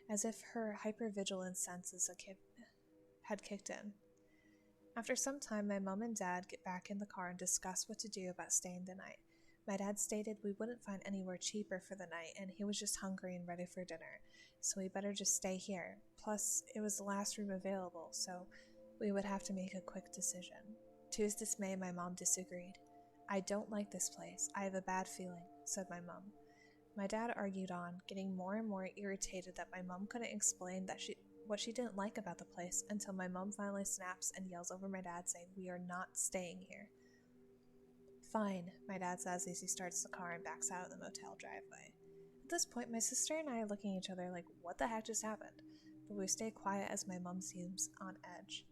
as if her hypervigilance senses had kicked in. After some time, my mom and dad get back in the car and discuss what to do about staying the night. My dad stated we wouldn't find anywhere cheaper for the night, and he was just hungry and ready for dinner, so we better just stay here. Plus, it was the last room available, so we would have to make a quick decision. To his dismay, my mom disagreed. "I don't like this place. I have a bad feeling," said my mom. My dad argued on, getting more and more irritated that my mom couldn't explain what she didn't like about the place, until my mom finally snaps and yells over my dad saying, "We are not staying here." "Fine," my dad says as he starts the car and backs out of the motel driveway. At this point, my sister and I are looking at each other like, what the heck just happened? But we stay quiet as my mom seems on edge.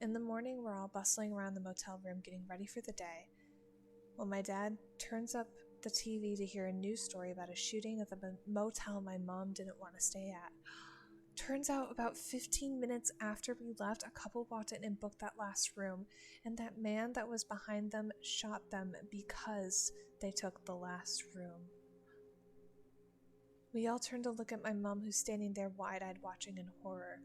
In the morning, we're all bustling around the motel room getting ready for the day, while my dad turns up the TV to hear a news story about a shooting at the motel my mom didn't want to stay at. Turns out about 15 minutes after we left, a couple walked in and booked that last room, and that man that was behind them shot them because they took the last room. We all turned to look at my mom, who's standing there wide-eyed watching in horror.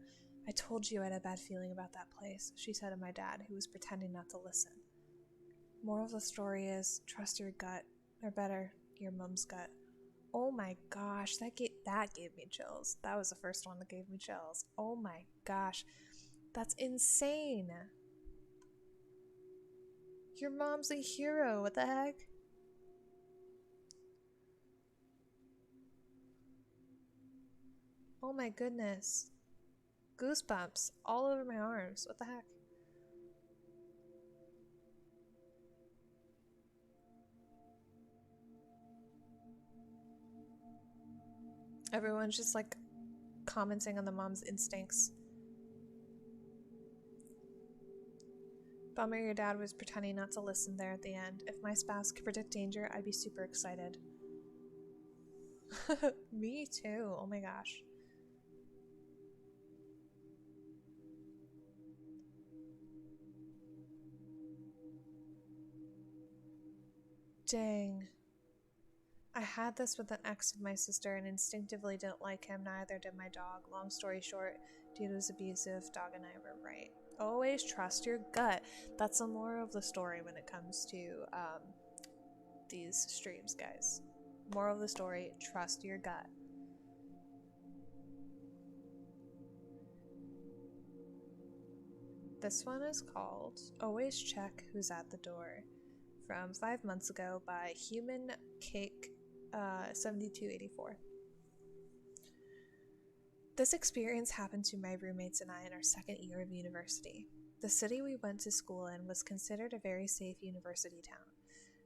"I told you I had a bad feeling about that place," she said to my dad, who was pretending not to listen. Moral of the story is, trust your gut, or better, your mom's gut. Oh my gosh, that gave me chills. That was the first one that gave me chills. Oh my gosh, that's insane. Your mom's a hero, what the heck? Oh my goodness. Goosebumps all over my arms, what the heck? Everyone's just like commenting on the mom's instincts. Bummer your dad was pretending not to listen there at the end. If my spouse could predict danger, I'd be super excited. Me too, oh my gosh. Dang. I had this with an ex of my sister and instinctively didn't like him, neither did my dog. Long story short, dude was abusive, dog and I were right. Always trust your gut. That's the moral of the story when it comes to these streams, guys. Moral of the story, trust your gut. This one is called Always Check Who's at the Door, from 5 months ago by Human Cake 7284. This experience happened to my roommates and I in our second year of university. The city we went to school in was considered a very safe university town.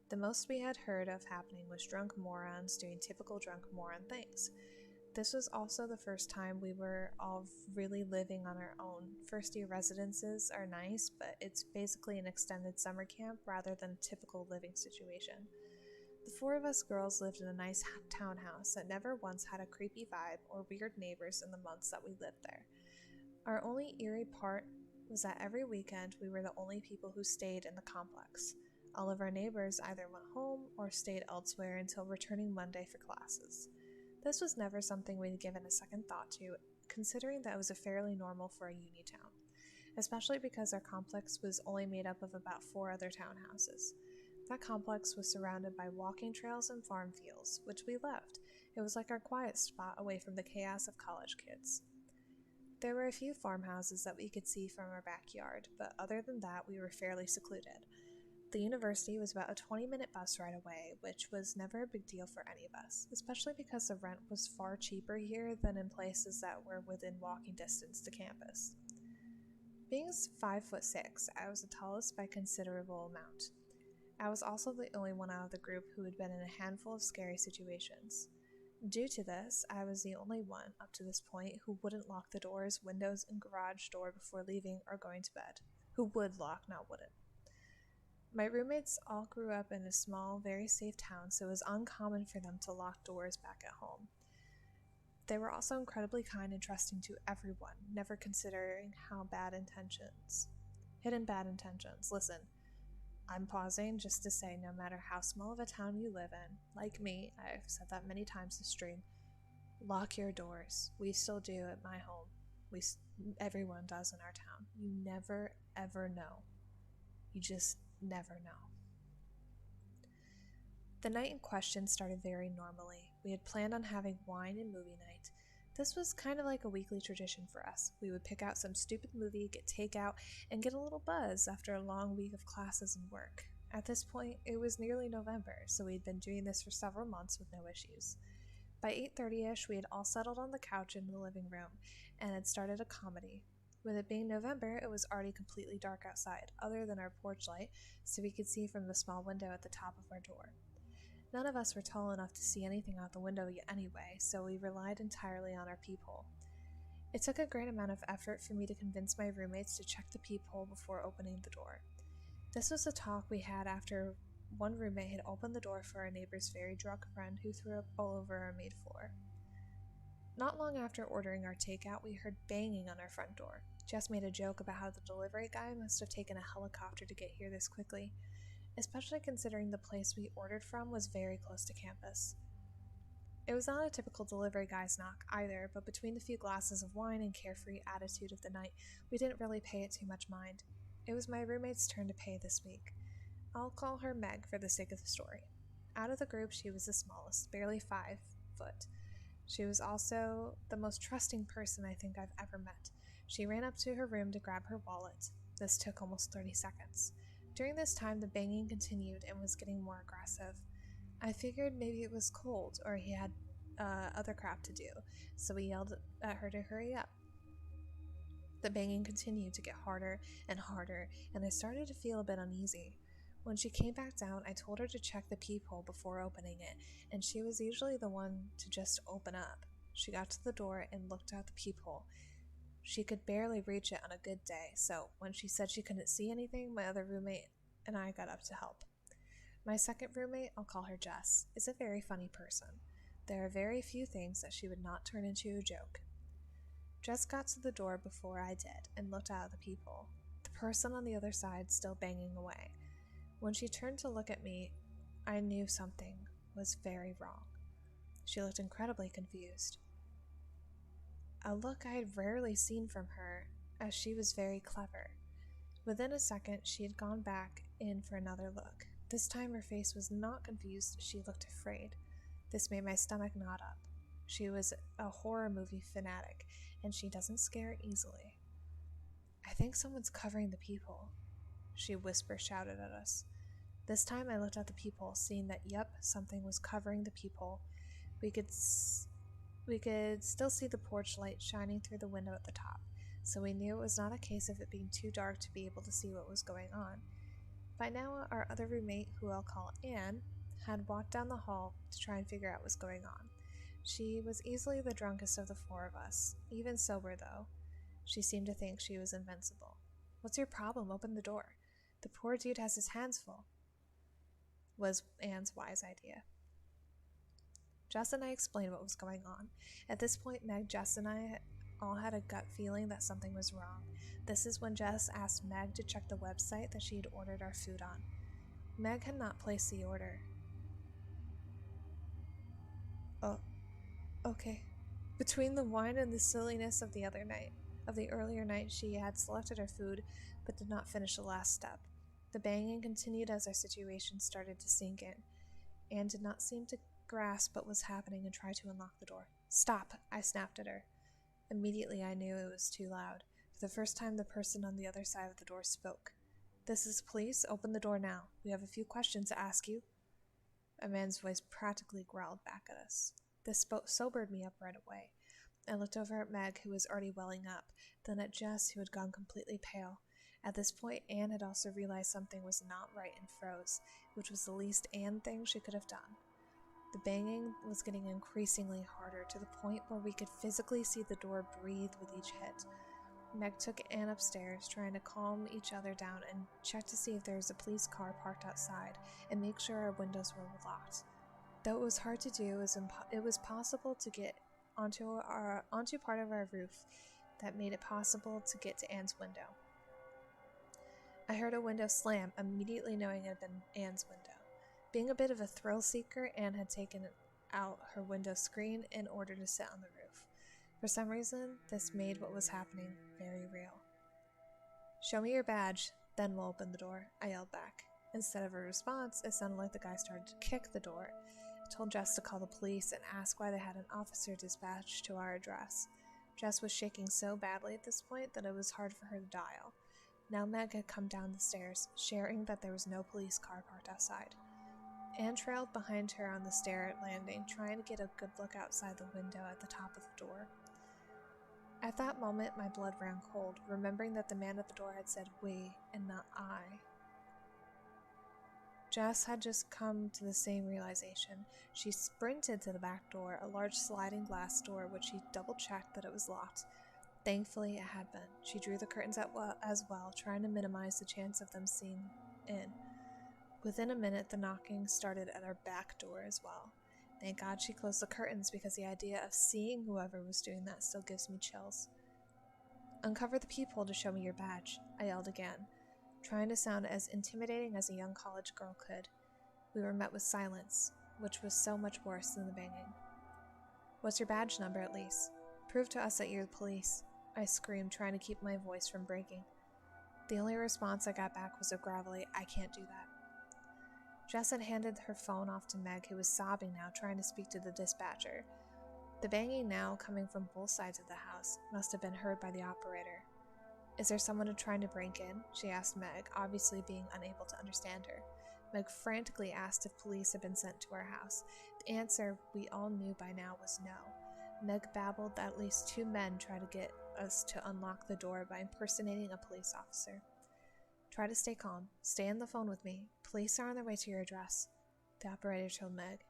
The most we had heard of happening was drunk morons doing typical drunk moron things. This was also the first time we were all really living on our own. First year residences are nice, but it's basically an extended summer camp rather than a typical living situation. The four of us girls lived in a nice townhouse that never once had a creepy vibe or weird neighbors in the months that we lived there. Our only eerie part was that every weekend we were the only people who stayed in the complex. All of our neighbors either went home or stayed elsewhere until returning Monday for classes. This was never something we'd given a second thought to, considering that it was fairly normal for a uni town, especially because our complex was only made up of about 4 other townhouses. That complex was surrounded by walking trails and farm fields, which we loved. It was like our quiet spot away from the chaos of college kids. There were a few farmhouses that we could see from our backyard, but other than that, we were fairly secluded. The university was about a 20-minute bus ride away, which was never a big deal for any of us, especially because the rent was far cheaper here than in places that were within walking distance to campus. Being 5'6", I was the tallest by a considerable amount. I was also the only one out of the group who had been in a handful of scary situations. Due to this, I was the only one, up to this point, who wouldn't lock the doors, windows, and garage door before leaving or going to bed. Who would lock, not wouldn't. My roommates all grew up in a small, very safe town, so it was uncommon for them to lock doors back at home. They were also incredibly kind and trusting to everyone, never considering hidden bad intentions. Listen, I'm pausing just to say no matter how small of a town you live in, like me, I've said that many times this stream, lock your doors. We still do at my home. Everyone does in our town. You never, ever know. You just never know. The night in question started very normally. We had planned on having wine and movie night. This was kind of like a weekly tradition for us. We would pick out some stupid movie, get takeout, and get a little buzz after a long week of classes and work. At this point, it was nearly November, so we'd been doing this for several months with no issues. By 8:30ish, we had all settled on the couch in the living room and had started a comedy. With it being November, it was already completely dark outside, other than our porch light, so we could see from the small window at the top of our door. None of us were tall enough to see anything out the window anyway, so we relied entirely on our peephole. It took a great amount of effort for me to convince my roommates to check the peephole before opening the door. This was a talk we had after one roommate had opened the door for our neighbor's very drunk friend who threw up all over our maid floor. Not long after ordering our takeout, we heard banging on our front door. Jess made a joke about how the delivery guy must have taken a helicopter to get here this quickly, especially considering the place we ordered from was very close to campus. It was not a typical delivery guy's knock either, but between the few glasses of wine and carefree attitude of the night, we didn't really pay it too much mind. It was my roommate's turn to pay this week. I'll call her Meg for the sake of the story. Out of the group, she was the smallest, barely 5 foot. She was also the most trusting person I think I've ever met. She ran up to her room to grab her wallet. This took almost 30 seconds. During this time, the banging continued and was getting more aggressive. I figured maybe it was cold or he had other crap to do, so we yelled at her to hurry up. The banging continued to get harder and harder, and I started to feel a bit uneasy. When she came back down, I told her to check the peephole before opening it, and she was usually the one to just open up. She got to the door and looked out the peephole. She could barely reach it on a good day, so when she said she couldn't see anything, my other roommate and I got up to help. My second roommate, I'll call her Jess, is a very funny person. There are very few things that she would not turn into a joke. Jess got to the door before I did and looked out of the peephole, the person on the other side still banging away. When she turned to look at me, I knew something was very wrong. She looked incredibly confused. A look I had rarely seen from her, as she was very clever. Within a second, she had gone back in for another look. This time her face was not confused, she looked afraid. This made my stomach knot up. She was a horror movie fanatic, and she doesn't scare easily. I think someone's covering the peephole, she shouted at us. This time I looked at the peephole, seeing that something was covering the peephole. We could still see the porch light shining through the window at the top, so we knew it was not a case of it being too dark to be able to see what was going on. By now, our other roommate, who I'll call Anne, had walked down the hall to try and figure out what was going on. She was easily the drunkest of the 4 of us, even sober though. She seemed to think she was invincible. "What's your problem? Open the door. The poor dude has his hands full," was Anne's wise idea. Jess and I explained what was going on. At this point, Meg, Jess, and I all had a gut feeling that something was wrong. This is when Jess asked Meg to check the website that she had ordered our food on. Meg had not placed the order. Oh, okay. Between the wine and the silliness of the earlier night, she had selected her food, but did not finish the last step. The banging continued as our situation started to sink in. Anne did not seem to grasp what was happening and tried to unlock the door. Stop! I snapped at her. Immediately I knew it was too loud. For the first time, the person on the other side of the door spoke. This is police. Open the door now. We have a few questions to ask you. A man's voice practically growled back at us. This sobered me up right away. I looked over at Meg, who was already welling up, then at Jess, who had gone completely pale. At this point, Anne had also realized something was not right and froze, which was the least Anne thing she could have done. The banging was getting increasingly harder, to the point where we could physically see the door breathe with each hit. Meg took Anne upstairs, trying to calm each other down and check to see if there was a police car parked outside and make sure our windows were locked. Though it was hard to do, it was possible to get onto part of our roof that made it possible to get to Anne's window. I heard a window slam, immediately knowing it had been Anne's window. Being a bit of a thrill seeker, Anne had taken out her window screen in order to sit on the roof. For some reason, this made what was happening very real. Show me your badge, then we'll open the door, I yelled back. Instead of a response, it sounded like the guy started to kick the door. I told Jess to call the police and ask why they had an officer dispatched to our address. Jess was shaking so badly at this point that it was hard for her to dial. Now Meg had come down the stairs, sharing that there was no police car parked outside. Anne trailed behind her on the stair landing, trying to get a good look outside the window at the top of the door. At that moment, my blood ran cold, remembering that the man at the door had said we and not I. Jess had just come to the same realization. She sprinted to the back door, a large sliding glass door, which she double-checked that it was locked. Thankfully, it had been. She drew the curtains as well, trying to minimize the chance of them seeing in. Within a minute, the knocking started at our back door as well. Thank God she closed the curtains, because the idea of seeing whoever was doing that still gives me chills. Uncover the peephole to show me your badge, I yelled again, trying to sound as intimidating as a young college girl could. We were met with silence, which was so much worse than the banging. What's your badge number, at least? Prove to us that you're the police, I screamed, trying to keep my voice from breaking. The only response I got back was a gravelly, I can't do that. Jess had handed her phone off to Meg, who was sobbing now, trying to speak to the dispatcher. The banging now, coming from both sides of the house, must have been heard by the operator. Is there someone trying to break in? She asked Meg, obviously being unable to understand her. Meg frantically asked if police had been sent to our house. The answer we all knew by now was no. Meg babbled that at least 2 men tried to get us to unlock the door by impersonating a police officer. Try to stay calm. Stay on the phone with me. Police are on their way to your address, the operator told Meg.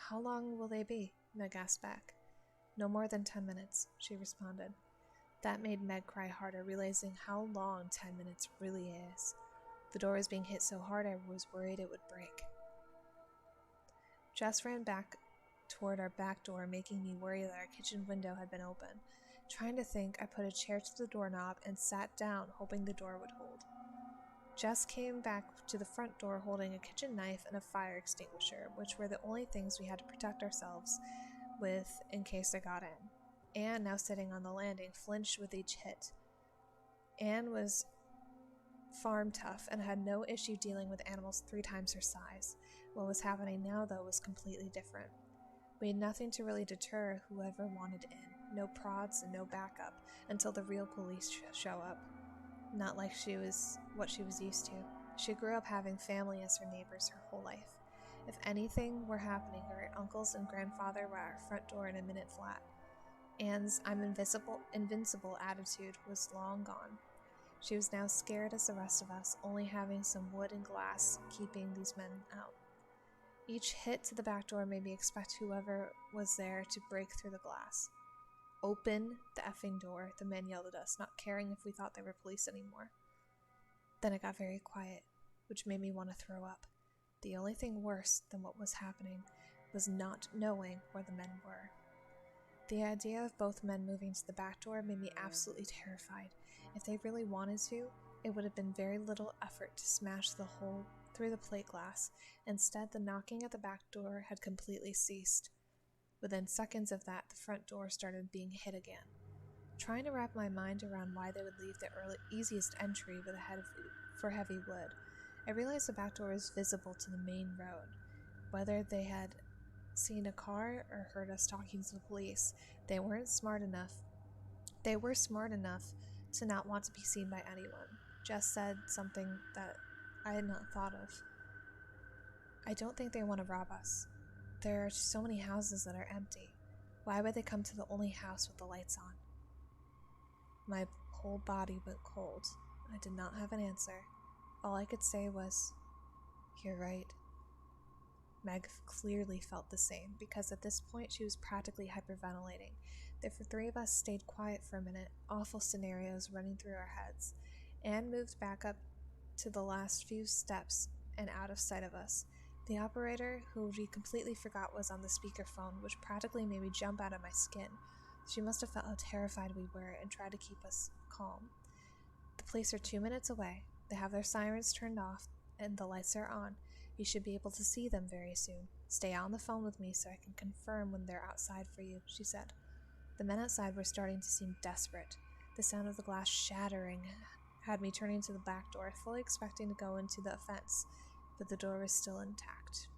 How long will they be? Meg asked back. No more than 10 minutes, she responded. That made Meg cry harder, realizing how long 10 minutes really is. The door was being hit so hard I was worried it would break. Jess ran back toward our back door, making me worry that our kitchen window had been open. Trying to think, I put a chair to the doorknob and sat down, hoping the door would hold. Jess came back to the front door holding a kitchen knife and a fire extinguisher, which were the only things we had to protect ourselves with in case they got in. Anne, now sitting on the landing, flinched with each hit. Anne was farm tough and had no issue dealing with animals 3 times her size. What was happening now, though, was completely different. We had nothing to really deter whoever wanted in. No prods and no backup until the real police show up. Not like what she was used to. She grew up having family as her neighbors her whole life. If anything were happening, her uncles and grandfather were at our front door in a minute flat. Anne's I'm invincible attitude was long gone. She was now scared as the rest of us, only having some wood and glass keeping these men out. Each hit to the back door made me expect whoever was there to break through the glass. Open the effing door, the men yelled at us, not caring if we thought they were police anymore. Then it got very quiet, which made me want to throw up. The only thing worse than what was happening was not knowing where the men were. The idea of both men moving to the back door made me absolutely terrified. If they really wanted to, it would have been very little effort to smash the hole through the plate glass. Instead, the knocking at the back door had completely ceased. Within seconds of that, the front door started being hit again. Trying to wrap my mind around why they would leave the easiest entry with for heavy wood, I realized the back door was visible to the main road. Whether they had seen a car or heard us talking to the police, they were smart enough to not want to be seen by anyone. Jess said something that I had not thought of. I don't think they want to rob us. There are so many houses that are empty. Why would they come to the only house with the lights on? My whole body went cold. I did not have an answer. All I could say was, "You're right." Meg clearly felt the same, because at this point she was practically hyperventilating. The three of us stayed quiet for a minute, awful scenarios running through our heads. Anne moved back up to the last few steps and out of sight of us. The operator, who we completely forgot was on the speakerphone, which practically made me jump out of my skin. She must have felt how terrified we were and tried to keep us calm. The police are 2 minutes away. They have their sirens turned off and the lights are on. You should be able to see them very soon. Stay on the phone with me so I can confirm when they're outside for you," she said. The men outside were starting to seem desperate. The sound of the glass shattering had me turning to the back door, fully expecting to go into the fence, but the door was still intact.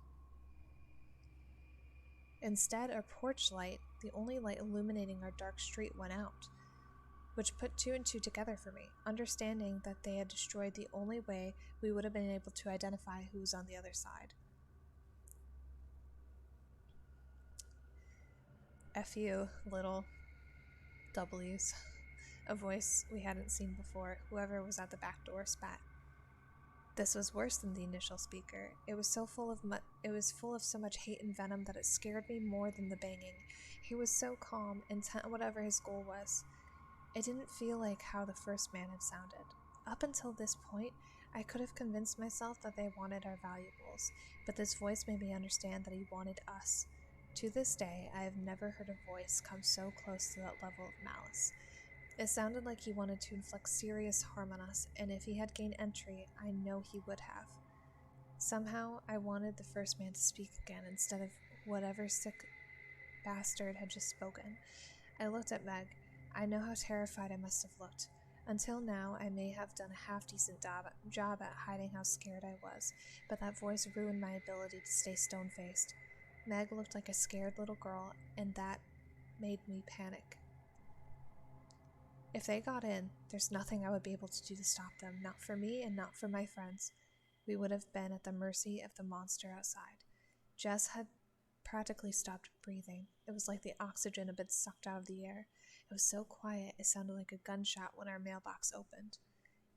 Instead, our porch light, the only light illuminating our dark street, went out, which put 2 and 2 together for me, understanding that they had destroyed the only way we would have been able to identify who was on the other side. F you, little W's. A voice we hadn't seen before. Whoever was at the back door spat. This was worse than the initial speaker. It was full of so much hate and venom that it scared me more than the banging. He was so calm, intent on whatever his goal was. It didn't feel like how the first man had sounded. Up until this point, I could have convinced myself that they wanted our valuables, but this voice made me understand that he wanted us. To this day, I have never heard a voice come so close to that level of malice. It sounded like he wanted to inflict serious harm on us, and if he had gained entry, I know he would have. Somehow, I wanted the first man to speak again instead of whatever sick bastard had just spoken. I looked at Meg. I know how terrified I must have looked. Until now, I may have done a half-decent job at hiding how scared I was, but that voice ruined my ability to stay stone-faced. Meg looked like a scared little girl, and that made me panic. If they got in, there's nothing I would be able to do to stop them, not for me and not for my friends. We would have been at the mercy of the monster outside. Jess had practically stopped breathing. It was like the oxygen had been sucked out of the air. It was so quiet, it sounded like a gunshot when our mailbox opened.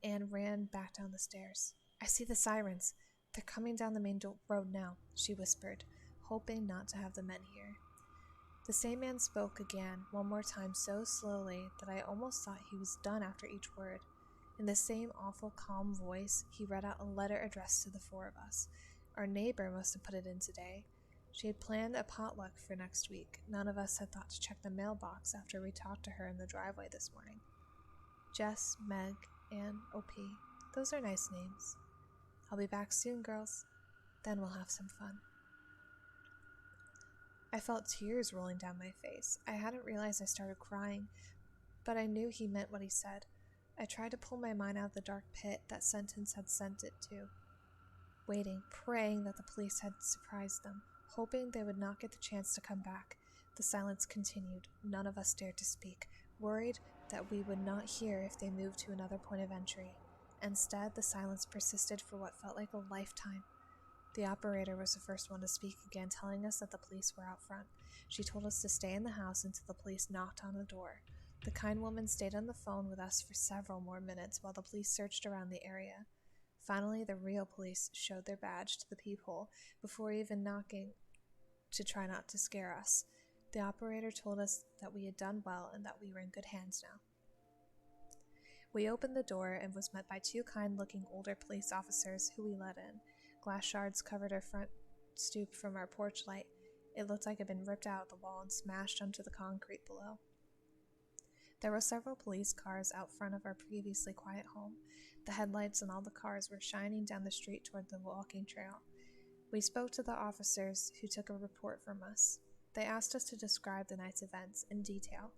Anne ran back down the stairs. "I see the sirens. They're coming down the main road now," she whispered, hoping not to have the men hear. The same man spoke again, one more time so slowly that I almost thought he was done after each word. In the same awful, calm voice, he read out a letter addressed to the 4 of us. Our neighbor must have put it in today. She had planned a potluck for next week. None of us had thought to check the mailbox after we talked to her in the driveway this morning. Jess, Meg, Anne, OP. Those are nice names. I'll be back soon, girls. Then we'll have some fun. I felt tears rolling down my face. I hadn't realized I started crying, but I knew he meant what he said. I tried to pull my mind out of the dark pit that sentence had sent it to, waiting, praying that the police had surprised them, hoping they would not get the chance to come back. The silence continued. None of us dared to speak, worried that we would not hear if they moved to another point of entry. Instead, the silence persisted for what felt like a lifetime. The operator was the first one to speak again, telling us that the police were out front. She told us to stay in the house until the police knocked on the door. The kind woman stayed on the phone with us for several more minutes while the police searched around the area. Finally, the real police showed their badge to the peephole before even knocking to try not to scare us. The operator told us that we had done well and that we were in good hands now. We opened the door and was met by 2 kind-looking older police officers who we let in. Glass shards covered our front stoop from our porch light. It looked like it had been ripped out of the wall and smashed onto the concrete below. There were several police cars out front of our previously quiet home. The headlights on all the cars were shining down the street toward the walking trail. We spoke to the officers who took a report from us. They asked us to describe the night's events in detail.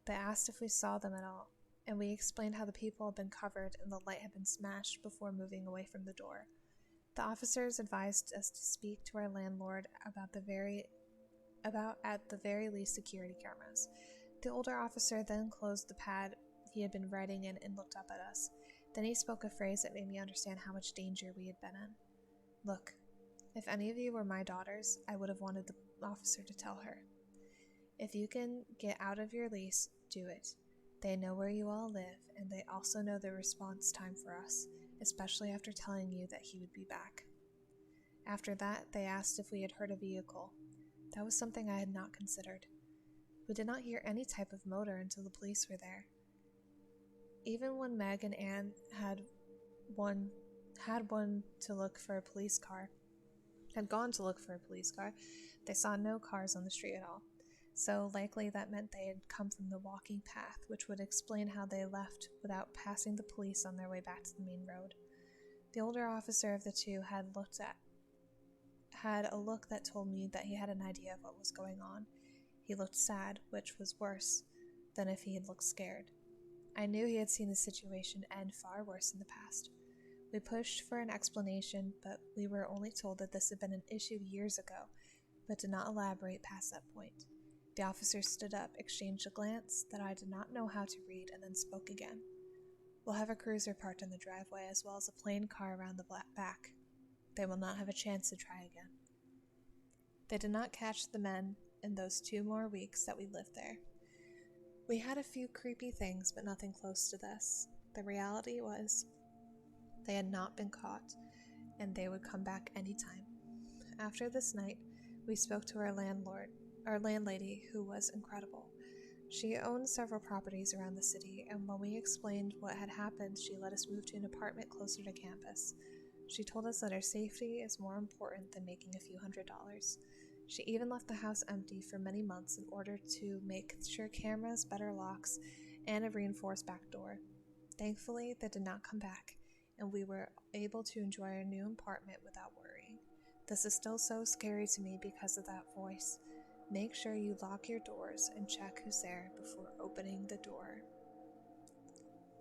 They asked if we saw them at all, and we explained how the people had been covered and the light had been smashed before moving away from the door. The officers advised us to speak to our landlord about at the very least security cameras. The older officer then closed the pad he had been writing in and looked up at us. Then he spoke a phrase that made me understand how much danger we had been in. Look, if any of you were my daughters, I would have wanted the officer to tell her. If you can get out of your lease, do it. They know where you all live, and they also know the response time for us, especially after telling you that he would be back. After that, they asked if we had heard a vehicle. That was something I had not considered. We did not hear any type of motor until the police were there. Even when Meg and Anne had gone to look for a police car, they saw no cars on the street at all. So likely that meant they had come from the walking path, which would explain how they left without passing the police on their way back to the main road. The older officer of the two had a look that told me that he had an idea of what was going on. He looked sad, which was worse than if he had looked scared. I knew he had seen the situation end far worse in the past. We pushed for an explanation, but we were only told that this had been an issue years ago, but did not elaborate past that point. The officer stood up, exchanged a glance that I did not know how to read, and then spoke again. We'll have a cruiser parked in the driveway, as well as a plain car around the back. They will not have a chance to try again. They did not catch the men in those 2 more weeks that we lived there. We had a few creepy things, but nothing close to this. The reality was, they had not been caught, and they would come back anytime. After this night, we spoke to our landlady, who was incredible. She owned several properties around the city, and when we explained what had happened, she let us move to an apartment closer to campus. She told us that our safety is more important than making a few $100s. She even left the house empty for many months in order to make sure cameras, better locks, and a reinforced back door. Thankfully, they did not come back, and we were able to enjoy our new apartment without worrying. This is still so scary to me because of that voice. Make sure you lock your doors and check who's there before opening the door.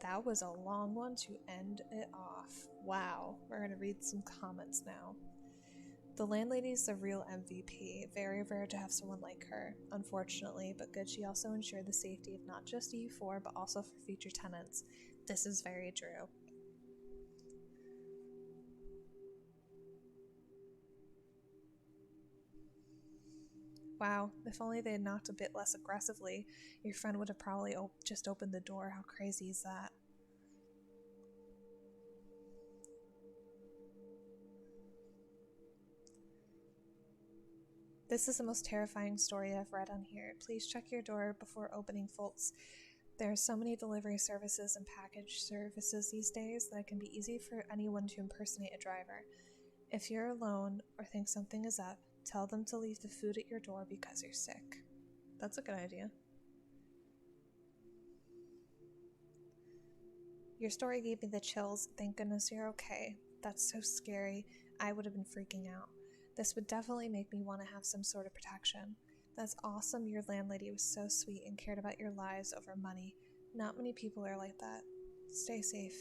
That was a long one to end it off. Wow, we're going to read some comments now. The landlady's the real MVP. Very rare to have someone like her, unfortunately, but good she also ensured the safety of not just you four, but also for future tenants. This is very true. Wow, if only they had knocked a bit less aggressively, your friend would have probably just opened the door. How crazy is that? This is the most terrifying story I've read on here. Please check your door before opening, folks. There are so many delivery services and package services these days that it can be easy for anyone to impersonate a driver. If you're alone or think something is up, tell them to leave the food at your door because you're sick. That's a good idea. Your story gave me the chills. Thank goodness you're okay. That's so scary. I would have been freaking out. This would definitely make me want to have some sort of protection. That's awesome. Your landlady was so sweet and cared about your lives over money. Not many people are like that. Stay safe.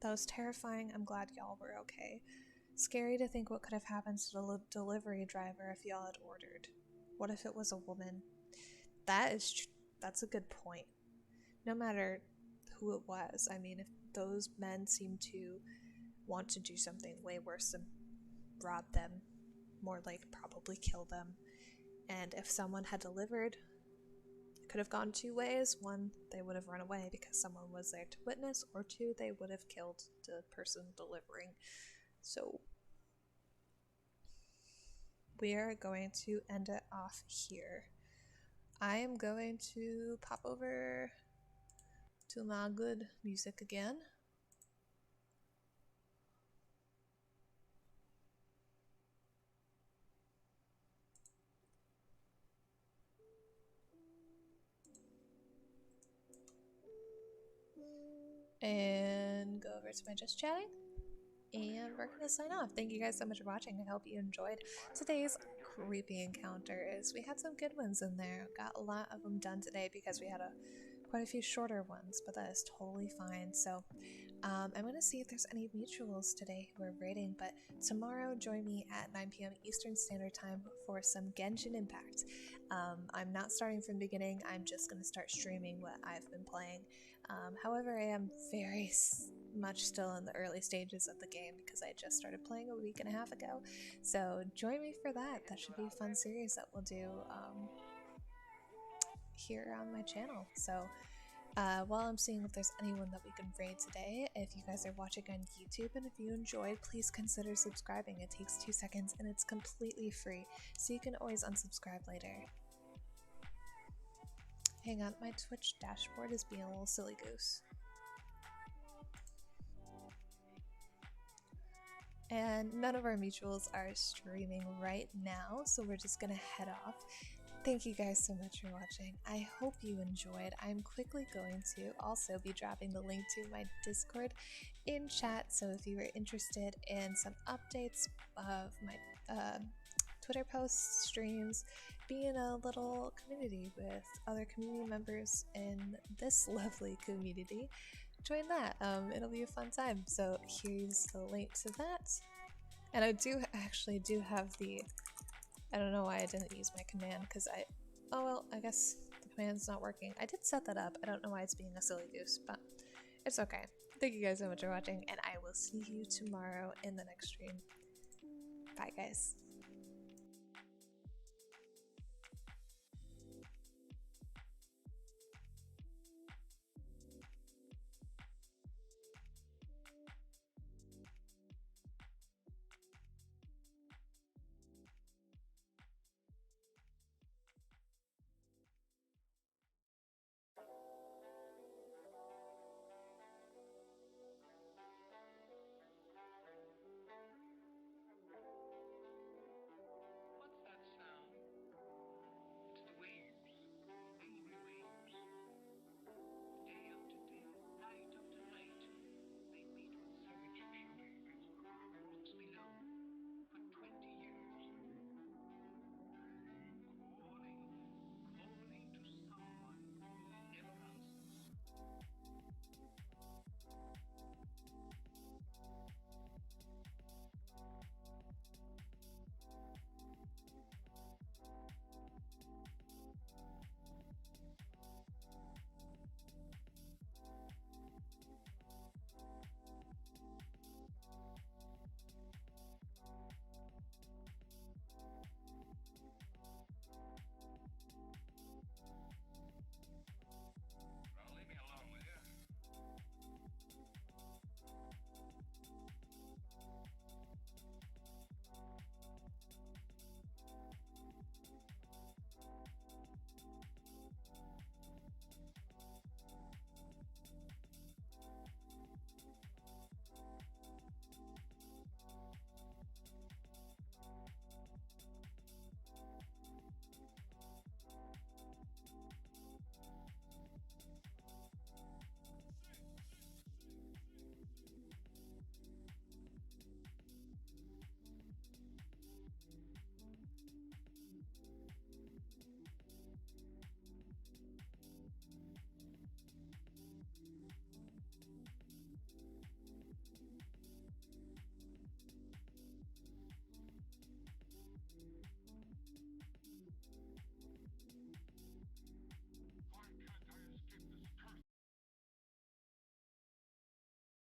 That was terrifying. I'm glad y'all were okay. Scary to think what could have happened to the delivery driver if y'all had ordered. What if it was a woman? That's a good point. No matter who it was, I mean, if those men seem to want to do something way worse than rob them, more like probably kill them. And if someone had delivered, it could have gone 2 ways. 1, they would have run away because someone was there to witness, or 2, they would have killed the person delivering. So we are going to end it off here. I am going to pop over to my good music again. and go over to my just chatting. And we're gonna sign off. Thank you guys so much for watching. I hope you enjoyed today's creepy encounters. We had some good ones in there. Got a lot of them done today because we had quite a few shorter ones, but that is totally fine. So I'm going to see if there's any mutuals today who are raiding, but tomorrow join me at 9 p.m. Eastern Standard Time for some Genshin Impact. I'm not starting from the beginning, I'm just going to start streaming what I've been playing. However, I am very much still in the early stages of the game because I just started playing a week and a half ago. So join me for that. That should be a fun series that we'll do here on my channel. So while I'm seeing if there's anyone that we can raid today, if you guys are watching on YouTube and if you enjoyed, please consider subscribing. It takes 2 seconds and it's completely free, so you can always unsubscribe later. Hang on, my Twitch dashboard is being a little silly goose. And none of our mutuals are streaming right now, so we're just gonna head off. Thank you guys so much for watching. I hope you enjoyed. I'm quickly going to also be dropping the link to my Discord in chat, so if you were interested in some updates of my Twitter posts, streams, being a little community with other community members in this lovely community, join that. It'll be a fun time. So here's the link to that. And I do actually have the, I don't know why I didn't use my command because oh well, I guess the command's not working. I did set that up. I don't know why it's being a silly goose, but it's okay. Thank you guys so much for watching, and I will see you tomorrow in the next stream. Bye guys.